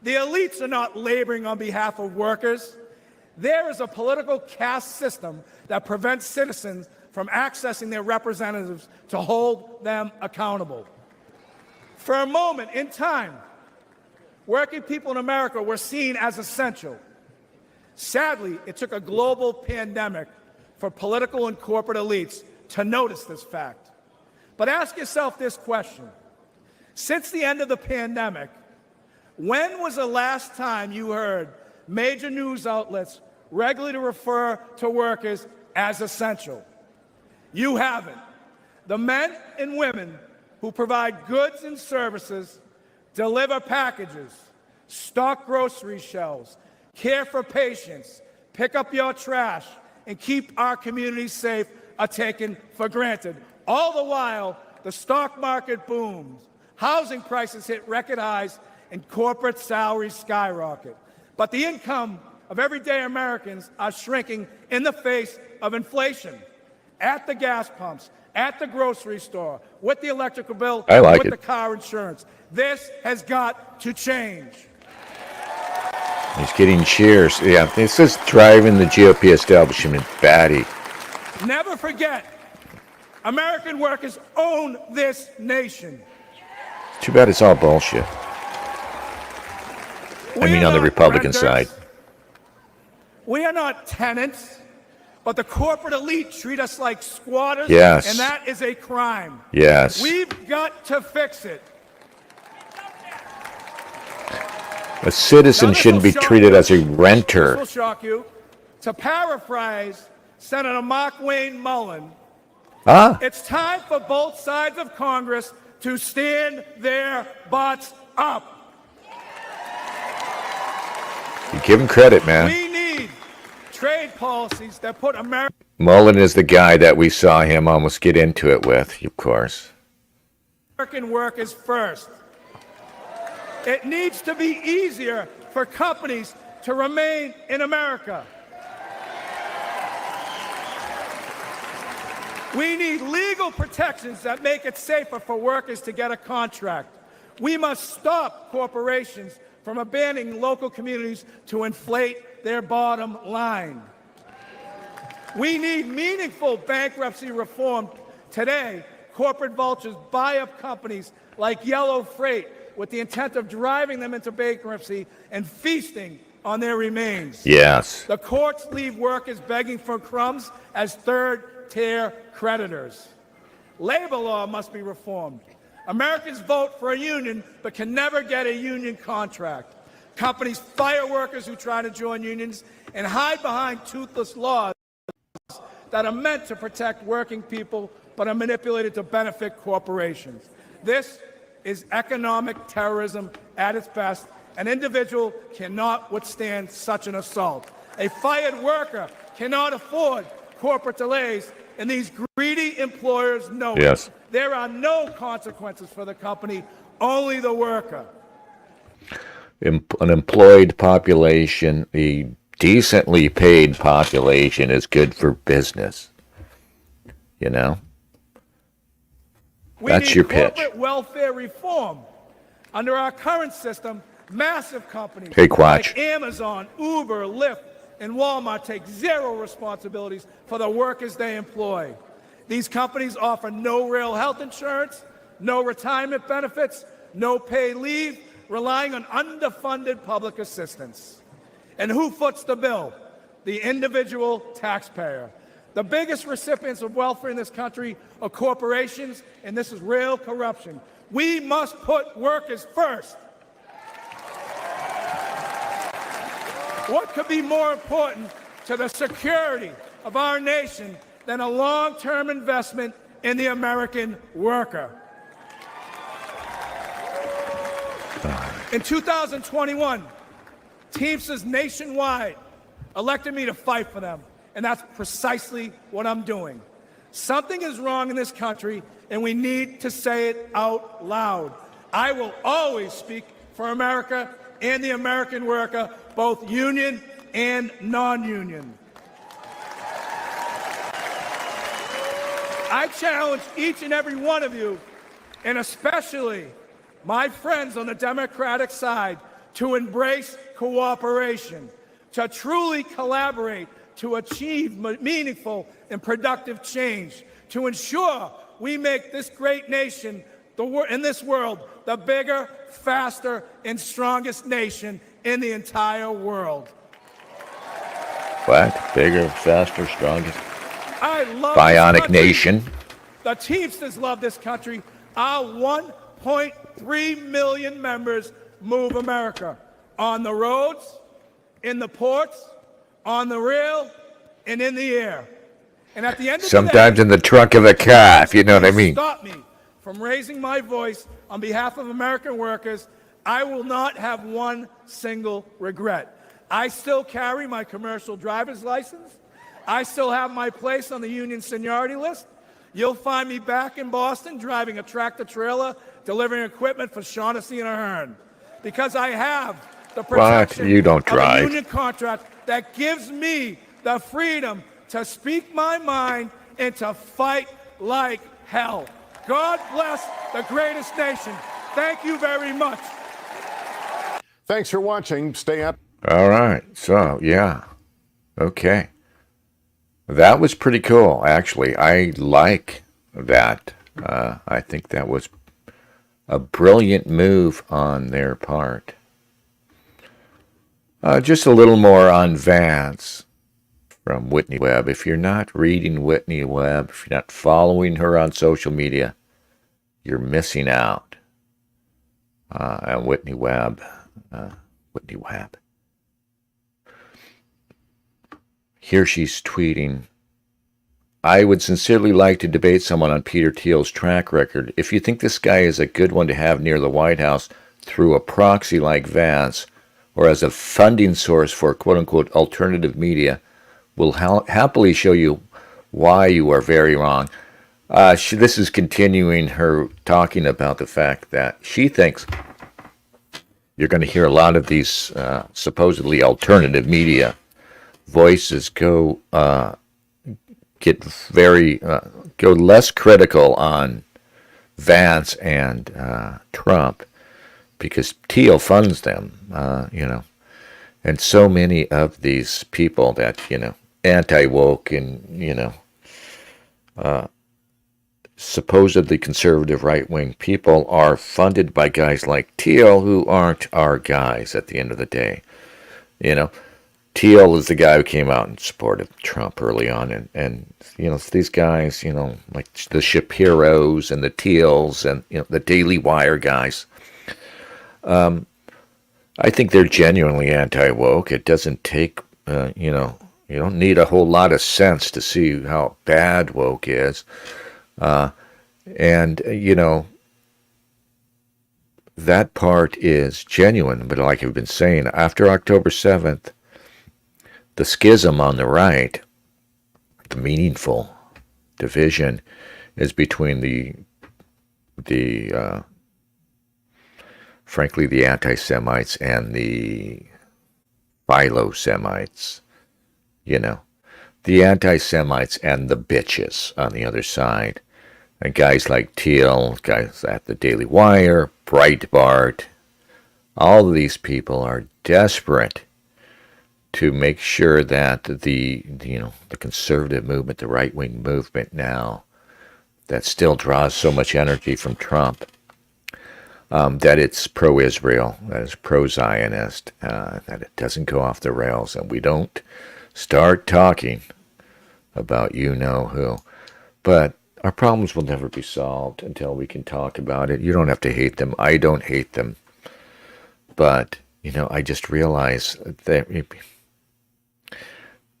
The elites are not laboring on behalf of workers. There is a political caste system that prevents citizens from accessing their representatives to hold them accountable. For a moment in time, working people in America were seen as essential. Sadly, it took a global pandemic for political and corporate elites to notice this fact. But ask yourself this question. Since the end of the pandemic, when was the last time you heard major news outlets regularly refer to workers as essential? You haven't. The men and women who provide goods and services, deliver packages, stock grocery shelves, care for patients, pick up your trash, and keep our communities safe are taken for granted. All the while, the stock market booms, housing prices hit record highs, and corporate salaries skyrocket. But the income of everyday Americans are shrinking in the face of inflation. At the gas pumps, at the grocery store, with the electrical bill, with the car insurance. This has got to change. He's getting cheers. Yeah, this is driving the GOP establishment batty. Never forget, American workers own this nation. Too bad it's all bullshit. I mean, on the Republican side. We are not tenants, but the corporate elite treat us like squatters, Yes. and that is a crime. Yes. We've got to fix it. A citizen shouldn't be treated as a This renter. will shock you. To paraphrase Senator Mark Wayne Mullen, Ah, it's time for both sides of Congress to stand their butts up. you give him credit, man. We need trade policies that put America. Mullen is the guy that we saw him almost get into it with, of course. American workers first. It needs to be easier for companies to remain in America. We need legal protections that make it safer for workers to get a contract. We must stop corporations from abandoning local communities to inflate their bottom line. We need meaningful bankruptcy reform. Today, corporate vultures buy up companies like Yellow Freight with the intent of driving them into bankruptcy and feasting on their remains. Yes. The courts leave workers begging for crumbs as third-tier creditors. Labor law must be reformed. Americans vote for a union but can never get a union contract. Companies fire workers who try to join unions and hide behind toothless laws that are meant to protect working people but are manipulated to benefit corporations. This is economic terrorism at its best. An individual cannot withstand such an assault. A fired worker cannot afford corporate delays, and these greedy employers know it. Yes. There are no consequences for the company, only the worker. An employed population, a decently paid population is good for business. You know? That's your pitch. We need corporate welfare reform. Under our current system, massive companies Hey, Quatch. like Amazon, Uber, Lyft, and Walmart take zero responsibilities for the workers they employ. These companies offer no real health insurance, no retirement benefits, no paid leave, relying on underfunded public assistance. And who foots the bill? The individual taxpayer. The biggest recipients of welfare in this country are corporations, and this is real corruption. We must put workers first. What could be more important to the security of our nation than a long-term investment in the American worker? In 2021, Teamsters nationwide elected me to fight for them, and that's precisely what I'm doing. Something is wrong in this country, and we need to say it out loud. I will always speak for America and the American worker, both union and non-union. I challenge each and every one of you, and especially my friends on the Democratic side, to embrace cooperation, to truly collaborate, to achieve meaningful and productive change, to ensure we make this great nation in this world the bigger, faster, and strongest nation in the entire world. What? Bigger, faster, stronger. I love Bionic this country. nation. The Teamsters love this country. Our 1.3 million members move America on the roads, in the ports, on the rail, and in the air. And at the end of Sometimes the day, in the trunk of a car, if you know what I mean. stop me from raising my voice on behalf of American workers. I will not have one single regret. I still carry my commercial driver's license. I still have my place on the union seniority list. You'll find me back in Boston driving a tractor-trailer, delivering equipment for Shaughnessy and Ahern. Because I have the protection You don't of a drive. union contract that gives me the freedom to speak my mind and to fight like hell. God bless the greatest nation. Thank you very much. Thanks for watching. Stay up. All right. So, yeah. Okay. That was pretty cool, actually. I like that. I think that was a brilliant move on their part. Just a little more on Vance from Whitney Webb. If you're not reading Whitney Webb, if you're not following her on social media, you're missing out. And Whitney Webb. Here she's tweeting, I would sincerely like to debate someone on Peter Thiel's track record. If you think this guy is a good one to have near the White House through a proxy like Vance, or as a funding source for quote-unquote alternative media, will happily show you why you are very wrong. This is continuing her talking about the fact that she thinks you're going to hear a lot of these supposedly alternative media voices go less critical on Vance and Trump because Thiel funds them, and so many of these people that anti-woke and supposedly conservative right-wing people are funded by guys like Thiel who aren't our guys at the end of the day. Thiel is the guy who came out and supported Trump early on, and these guys, like the Shapiros and the Thiels and the Daily Wire guys. I think they're genuinely anti-woke. It doesn't take, you don't need a whole lot of sense to see how bad woke is. That part is genuine, but like I've been saying, after October 7th, the schism on the right, the meaningful division, is between frankly, the anti-Semites and the philo-Semites. The anti-Semites and the bitches on the other side. And guys like Thiel, guys at the Daily Wire, Breitbart, all of these people are desperate to make sure that the conservative movement, the right-wing movement now, that still draws so much energy from Trump, that it's pro-Israel, that it's pro-Zionist, that it doesn't go off the rails, and we don't start talking about you-know-who. But our problems will never be solved until we can talk about it. You don't have to hate them. I don't hate them. But, I just realize that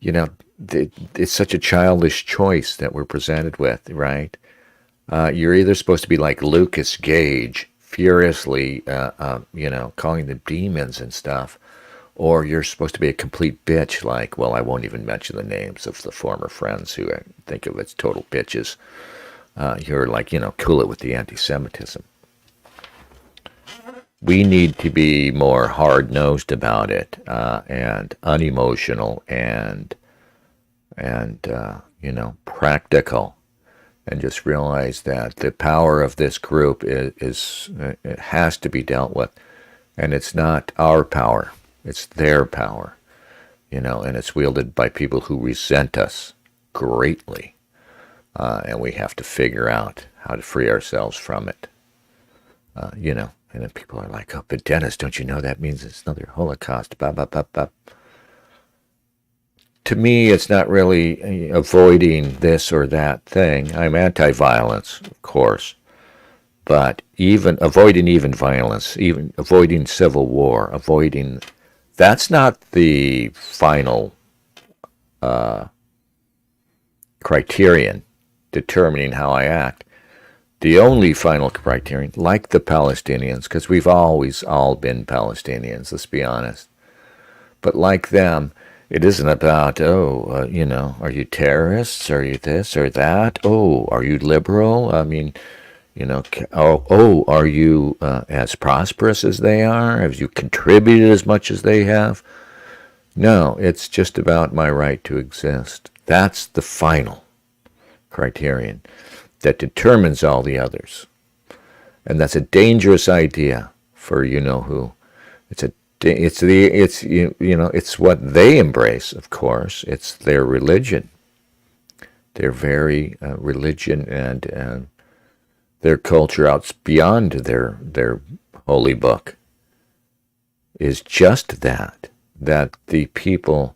it's such a childish choice that we're presented with, right? You're either supposed to be like Lucas Gage, furiously, calling them demons and stuff, or you're supposed to be a complete bitch like, well, I won't even mention the names of the former friends who I think of as total bitches. You're like, cool it with the anti-Semitism. We need to be more hard-nosed about it, and unemotional and practical, and just realize that the power of this group is it has to be dealt with, and it's not our power, it's their power, and it's wielded by people who resent us greatly, and we have to figure out how to free ourselves from it, And then people are like, oh, but Dennis, don't you know that means it's another Holocaust? Bah, bah, bah, bah. To me, it's not really avoiding this or that thing. I'm anti-violence, of course. But even avoiding violence, even avoiding civil war, that's not the final criterion determining how I act. The only final criterion, like the Palestinians, because we've always all been Palestinians, let's be honest. But like them, it isn't about, are you terrorists? Are you this or that? Oh, are you liberal? I mean, are you as prosperous as they are? Have you contributed as much as they have? No, it's just about my right to exist. That's the final criterion that determines all the others. And that's a dangerous idea for you-know-who. It's what they embrace, of course. It's their religion. Their very religion and their culture out beyond their holy book is just that. that the people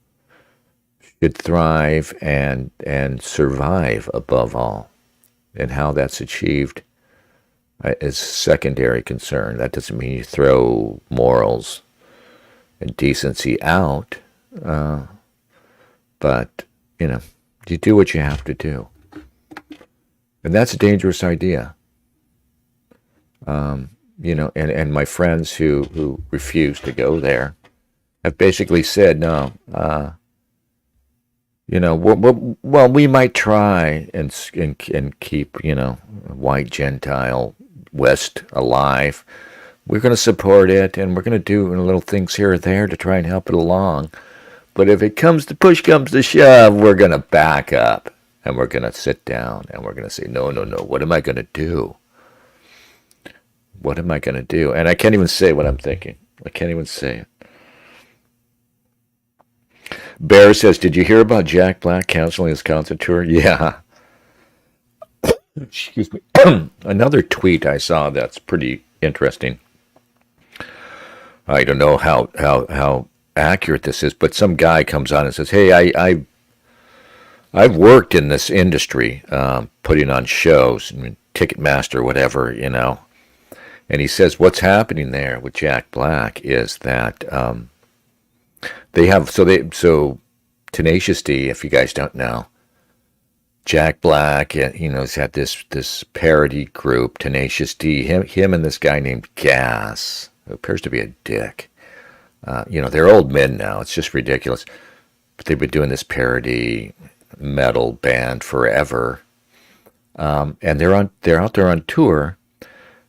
should thrive and survive above all. And how that's achieved is secondary concern. That doesn't mean you throw morals and decency out, but, you do what you have to do. And that's a dangerous idea. And my friends who refuse to go there have basically said, no, well, we might try and keep, white Gentile West alive. We're going to support it, and we're going to do little things here or there to try and help it along. But if push comes to shove, we're going to back up, and we're going to sit down, and we're going to say, no, what am I going to do? What am I going to do? And I can't even say what I'm thinking. I can't even say it. Bear says, did you hear about Jack Black canceling his concert tour? Yeah. Excuse me. Another tweet I saw that's pretty interesting. I don't know how accurate this is, but some guy comes on and says, hey, I've worked in this industry, putting on shows, Ticketmaster, whatever, And he says what's happening there with Jack Black is that they have so Tenacious D, if you guys don't know, Jack Black, has had this parody group, Tenacious D. Him and this guy named Gas, who appears to be a dick. They're old men now. It's just ridiculous. But they've been doing this parody metal band forever, and they're out there on tour.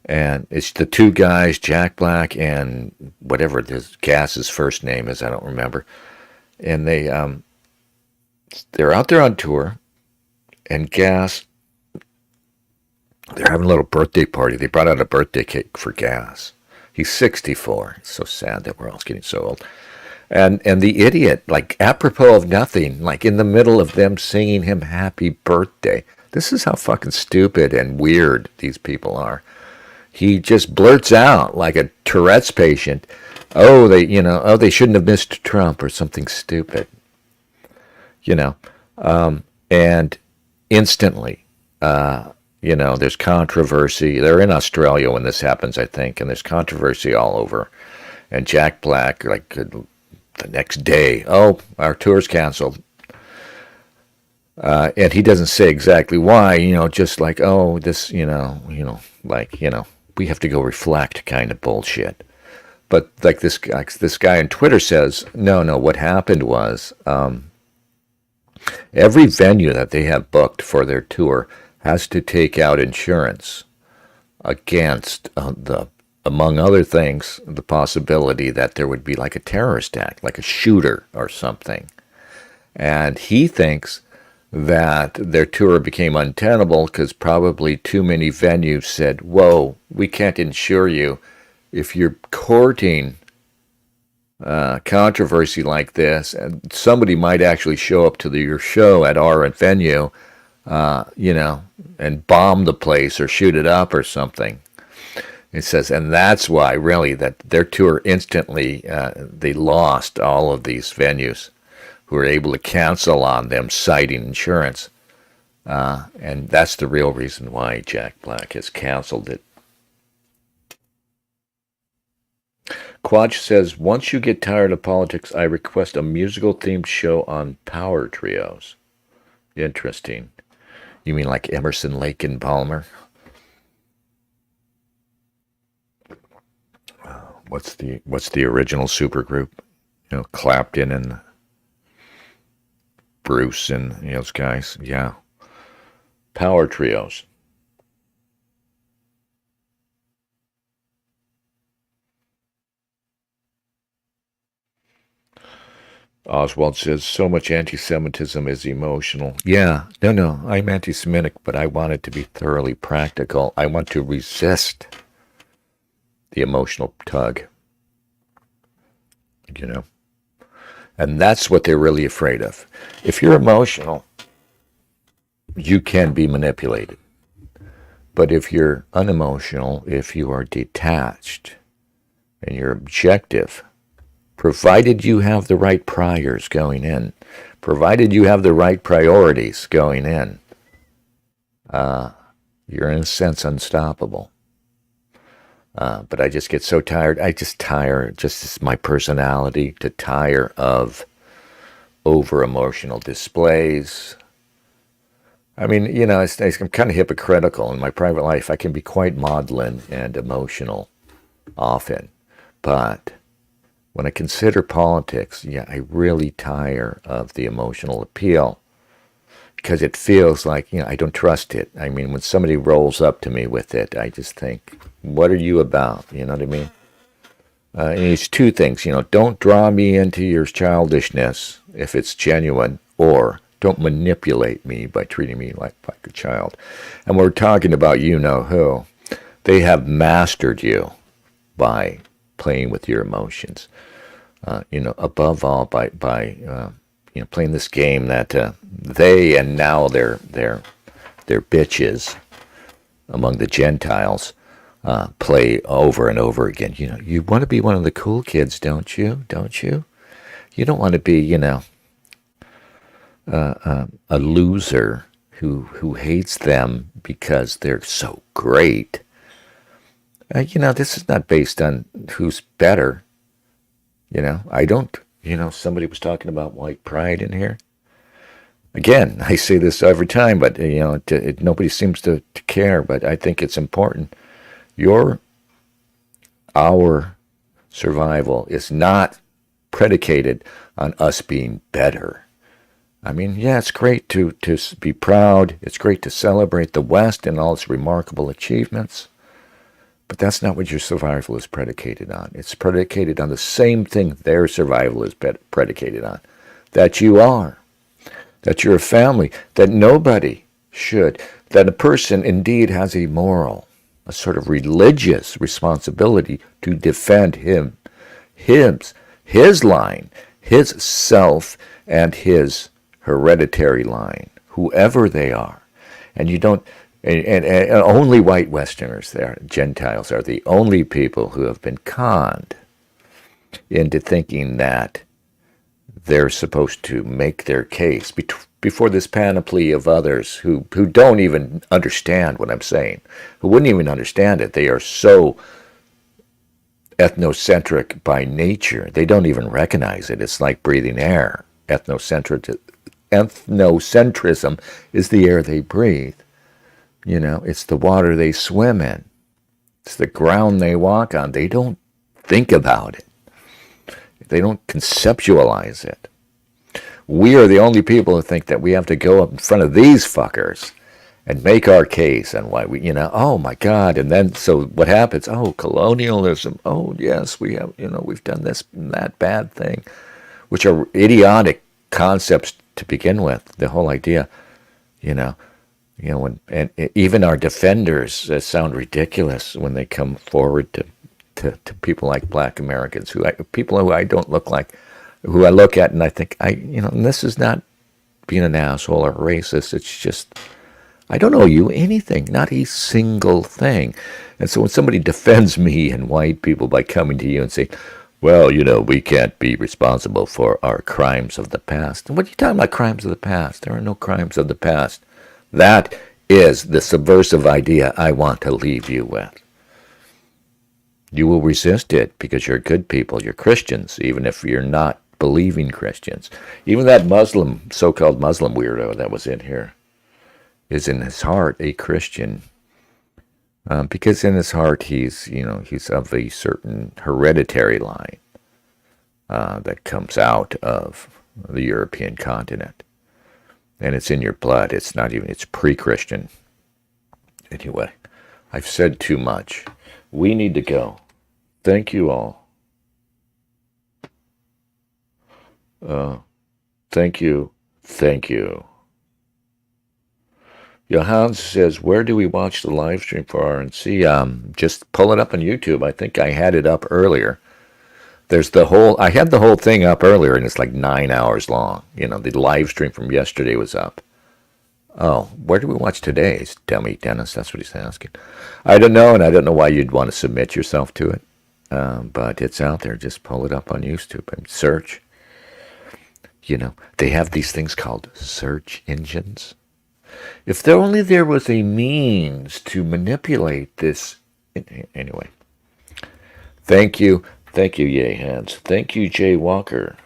And it's the two guys, Jack Black and whatever this Gas's first name is, I don't remember. And they're out there on tour, and Gas, they're having a little birthday party. They brought out a birthday cake for Gas. He's 64. It's so sad that we're all getting so old. And the idiot, like apropos of nothing, like in the middle of them singing him happy birthday. This is how fucking stupid and weird these people are. He just blurts out like a Tourette's patient, they shouldn't have missed Trump or something stupid. And instantly, there's controversy. They're in Australia when this happens, I think, and there's controversy all over. And Jack Black, like the next day, our tour's canceled. And he doesn't say exactly why, just like, this, we have to go reflect kind of bullshit. But like this guy on Twitter says, no, what happened was every venue that they have booked for their tour has to take out insurance against among other things, the possibility that there would be like a terrorist act, like a shooter or something. And he thinks that their tour became untenable because probably too many venues said, whoa, we can't insure you. If you're courting controversy like this, and somebody might actually show up to your show at our venue, and bomb the place or shoot it up or something. It says, and that's why really that their tour instantly, they lost all of these venues who were able to cancel on them citing insurance. And that's the real reason why Jack Black has canceled it. Quach says, once you get tired of politics, I request a musical-themed show on power trios. Interesting. You mean like Emerson, Lake, and Palmer? What's the original supergroup? Clapton and Bruce and those guys. Yeah. Power trios. Oswald says, so much anti-Semitism is emotional. Yeah, no, I'm anti-Semitic, but I want it to be thoroughly practical. I want to resist the emotional tug. And that's what they're really afraid of. If you're emotional, you can be manipulated. But if you're unemotional, if you are detached, and you're objective, provided you have the right priors going in, provided you have the right priorities going in, you're in a sense unstoppable. But I just get so tired. I just tire, just as my personality, to tire of over-emotional displays. I mean, you know, I'm kind of hypocritical. In my private life, I can be quite maudlin and emotional often. But when I consider politics, yeah, I really tire of the emotional appeal because it feels like, you know, I don't trust it. I mean, when somebody rolls up to me with it, I just think, what are you about? You know what I mean? And it's two things, you know, don't draw me into your childishness if it's genuine, or don't manipulate me by treating me like a child. And we're talking about you-know-who. They have mastered you by playing with your emotions. You know, above all, by you know, playing this game that they and now their bitches among the Gentiles play over and over again. You know, you want to be one of the cool kids, don't you? Don't you? You don't want to be, you know, a loser who hates them because they're so great. You know, this is not based on who's better. You know, I don't, you know, somebody was talking about white pride in here. Again, I say this every time, but, you know, nobody seems to care, but I think it's important. Our survival is not predicated on us being better. I mean, yeah, it's great to be proud. It's great to celebrate the West and all its remarkable achievements. But that's not what your survival is predicated on. It's predicated on the same thing their survival is predicated on. That you are. That you're a family. That nobody should. That a person indeed has a moral, a sort of religious responsibility to defend his line, his self, and his hereditary line, whoever they are. And you don't, and only white Westerners, there, Gentiles, are the only people who have been conned into thinking that they're supposed to make their case before this panoply of others who don't even understand what I'm saying, who wouldn't even understand it. They are so ethnocentric by nature, they don't even recognize it. It's like breathing air. Ethnocentrism is the air they breathe. You know, it's the water they swim in. It's the ground they walk on. They don't think about it. They don't conceptualize it. We are the only people who think that we have to go up in front of these fuckers and make our case and why we, you know, oh my God. And then, so what happens? Oh, colonialism. Oh, yes, we have, you know, we've done this and that bad thing, which are idiotic concepts to begin with. The whole idea, you know, and even our defenders sound ridiculous when they come forward to people like Black Americans, people who I don't look like, who I look at and I think, you know, and this is not being an asshole or racist. It's just, I don't owe you anything, not a single thing. And so when somebody defends me and white people by coming to you and saying, well, you know, we can't be responsible for our crimes of the past. What are you talking about, crimes of the past? There are no crimes of the past. That is the subversive idea I want to leave you with. You will resist it because you're good people, you're Christians, even if you're not believing Christians. Even that Muslim, so-called Muslim weirdo that was in here is in his heart a Christian. Because in his heart he's of a certain hereditary line that comes out of the European continent. And it's in your blood. It's not even, it's pre-Christian. Anyway, I've said too much. We need to go. Thank you all. Thank you. Thank you. Johannes says, where do we watch the live stream for RNC? Just pull it up on YouTube. I think I had it up earlier. I had the whole thing up earlier, and it's like 9 hours long. You know, the live stream from yesterday was up. Oh, where do we watch today's? Dummy Dennis, that's what he's asking. I don't know, and I don't know why you'd want to submit yourself to it. but it's out there. Just pull it up on YouTube and search. You know, they have these things called search engines. If there only there was a means to manipulate this. Anyway, thank you, Yay Hands. Thank you, Jay Walker.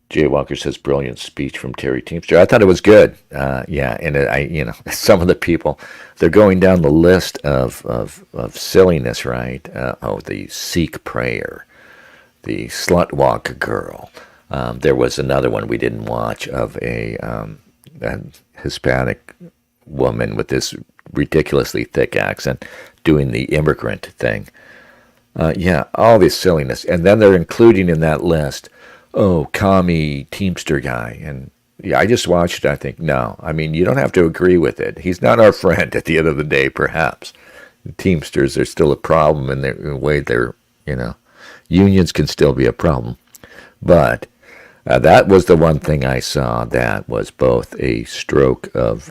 Jay Walker says, brilliant speech from Terry Teamster. I thought it was good. Yeah, and some of the people, they're going down the list of silliness, right? The Sikh prayer, the slut walk girl. There was another one we didn't watch of a Hispanic woman with this ridiculously thick accent doing the immigrant thing. Yeah, all this silliness. And then they're including in that list, commie Teamster guy. And yeah, I just watched it. I think, no. I mean, you don't have to agree with it. He's not our friend at the end of the day, perhaps. The Teamsters are still a problem in the way they're, unions can still be a problem. But that was the one thing I saw that was both a stroke of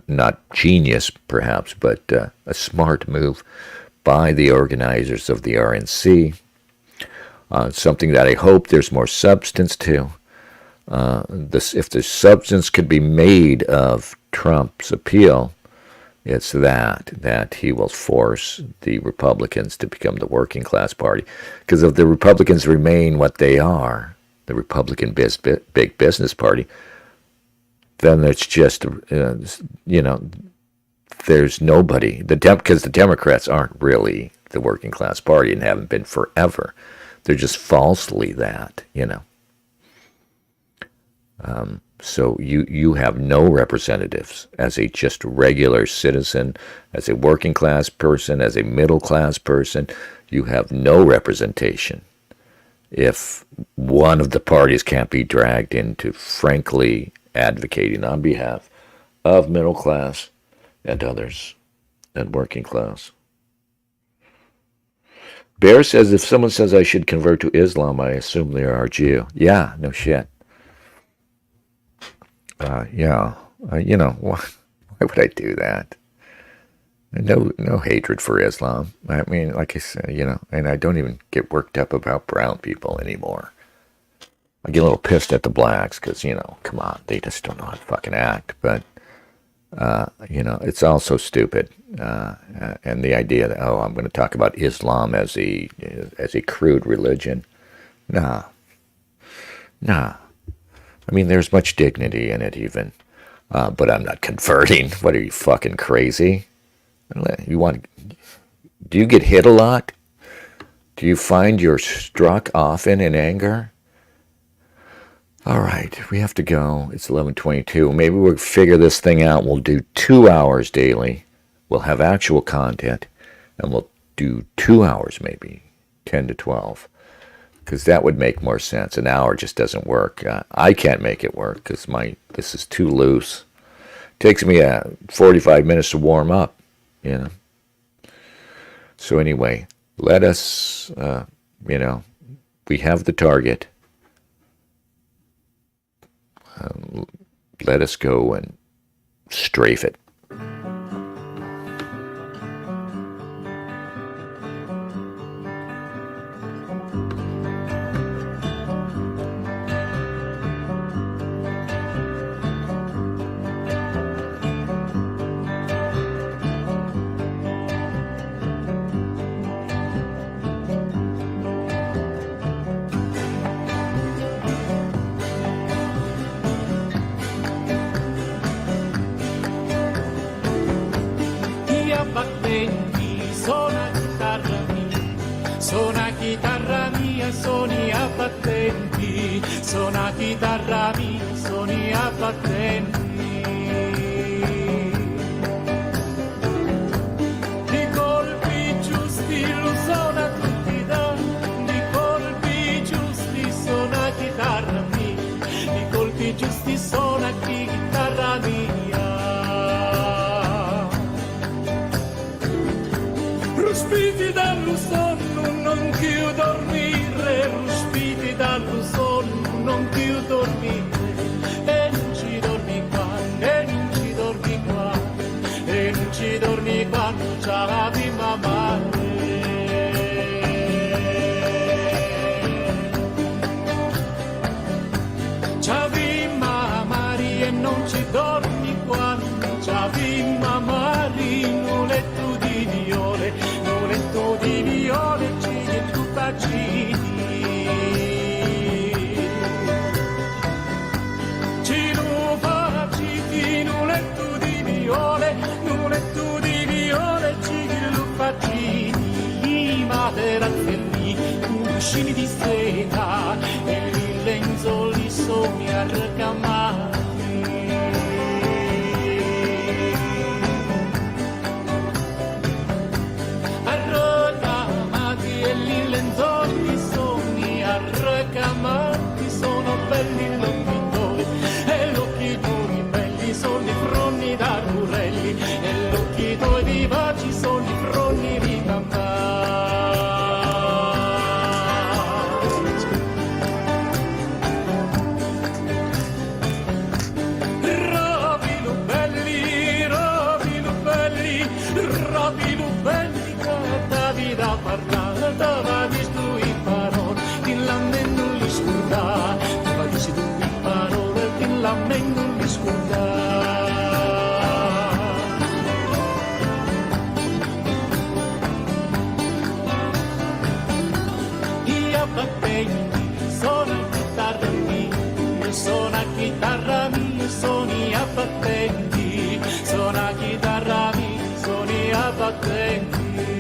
not genius, perhaps, but a smart move by the organizers of the RNC. Something that I hope there's more substance to. If the substance could be made of Trump's appeal, it's that he will force the Republicans to become the working class party. Because if the Republicans remain what they are, the Republican big business party, then it's just, there's nobody. Because the Democrats aren't really the working class party and haven't been forever. They're just falsely that, So you have no representatives as a just regular citizen, as a working class person, as a middle class person. You have no representation if one of the parties can't be dragged into frankly advocating on behalf of middle class and others and working class. Bear says, if someone says I should convert to Islam, I assume they are Jew. Yeah, no shit. Why would I do that? No hatred for Islam. I mean, like I said, and I don't even get worked up about brown people anymore. I get a little pissed at the blacks because, come on, they just don't know how to fucking act. But, it's also stupid. And the idea that, I'm going to talk about Islam as a crude religion. Nah. I mean, there's much dignity in it even. But I'm not converting. What are you, fucking crazy? Do you get hit a lot? Do you find you're struck often in anger? All right, we have to go. It's 11:22. Maybe we'll figure this thing out. We'll do 2 hours daily. We'll have actual content, and we'll do 2 hours maybe, 10 to 12, because that would make more sense. An hour just doesn't work. I can't make it work because this is too loose. It takes me 45 minutes to warm up, So anyway, let us, we have the target. Let us go and strafe it. Suoni a battenti, suona chitarra mia, suoni a battenti. Di colpi giusti lo suona tutti di colpi giusti suona chitarra mia, di colpi giusti suona chitarra mia. Ruspiti dallo sonno, non più dormire, ruspiti dallo sonno, non più dormire, e non ci dormi qua, e non ci dormi qua, e non ci dormi qua, non c'è la mamma. fini di seta e i lenzuoli sono ricamati. Arrocamati e i lenzuoli sono ricamati, sono belli l'occhi tuoi e l'occhi tuoi belli sono i fronni da burelli e l'occhi tuoi vivaci sono i fronni ricamati. Da parlare, da distruire parole, ti lamento li scuda, da distruire parole, ti lamento li scuda. Io battenti, sono chitarra mia, sono chitarra mia, sono io battenti, sono chitarra mia, sono io battenti.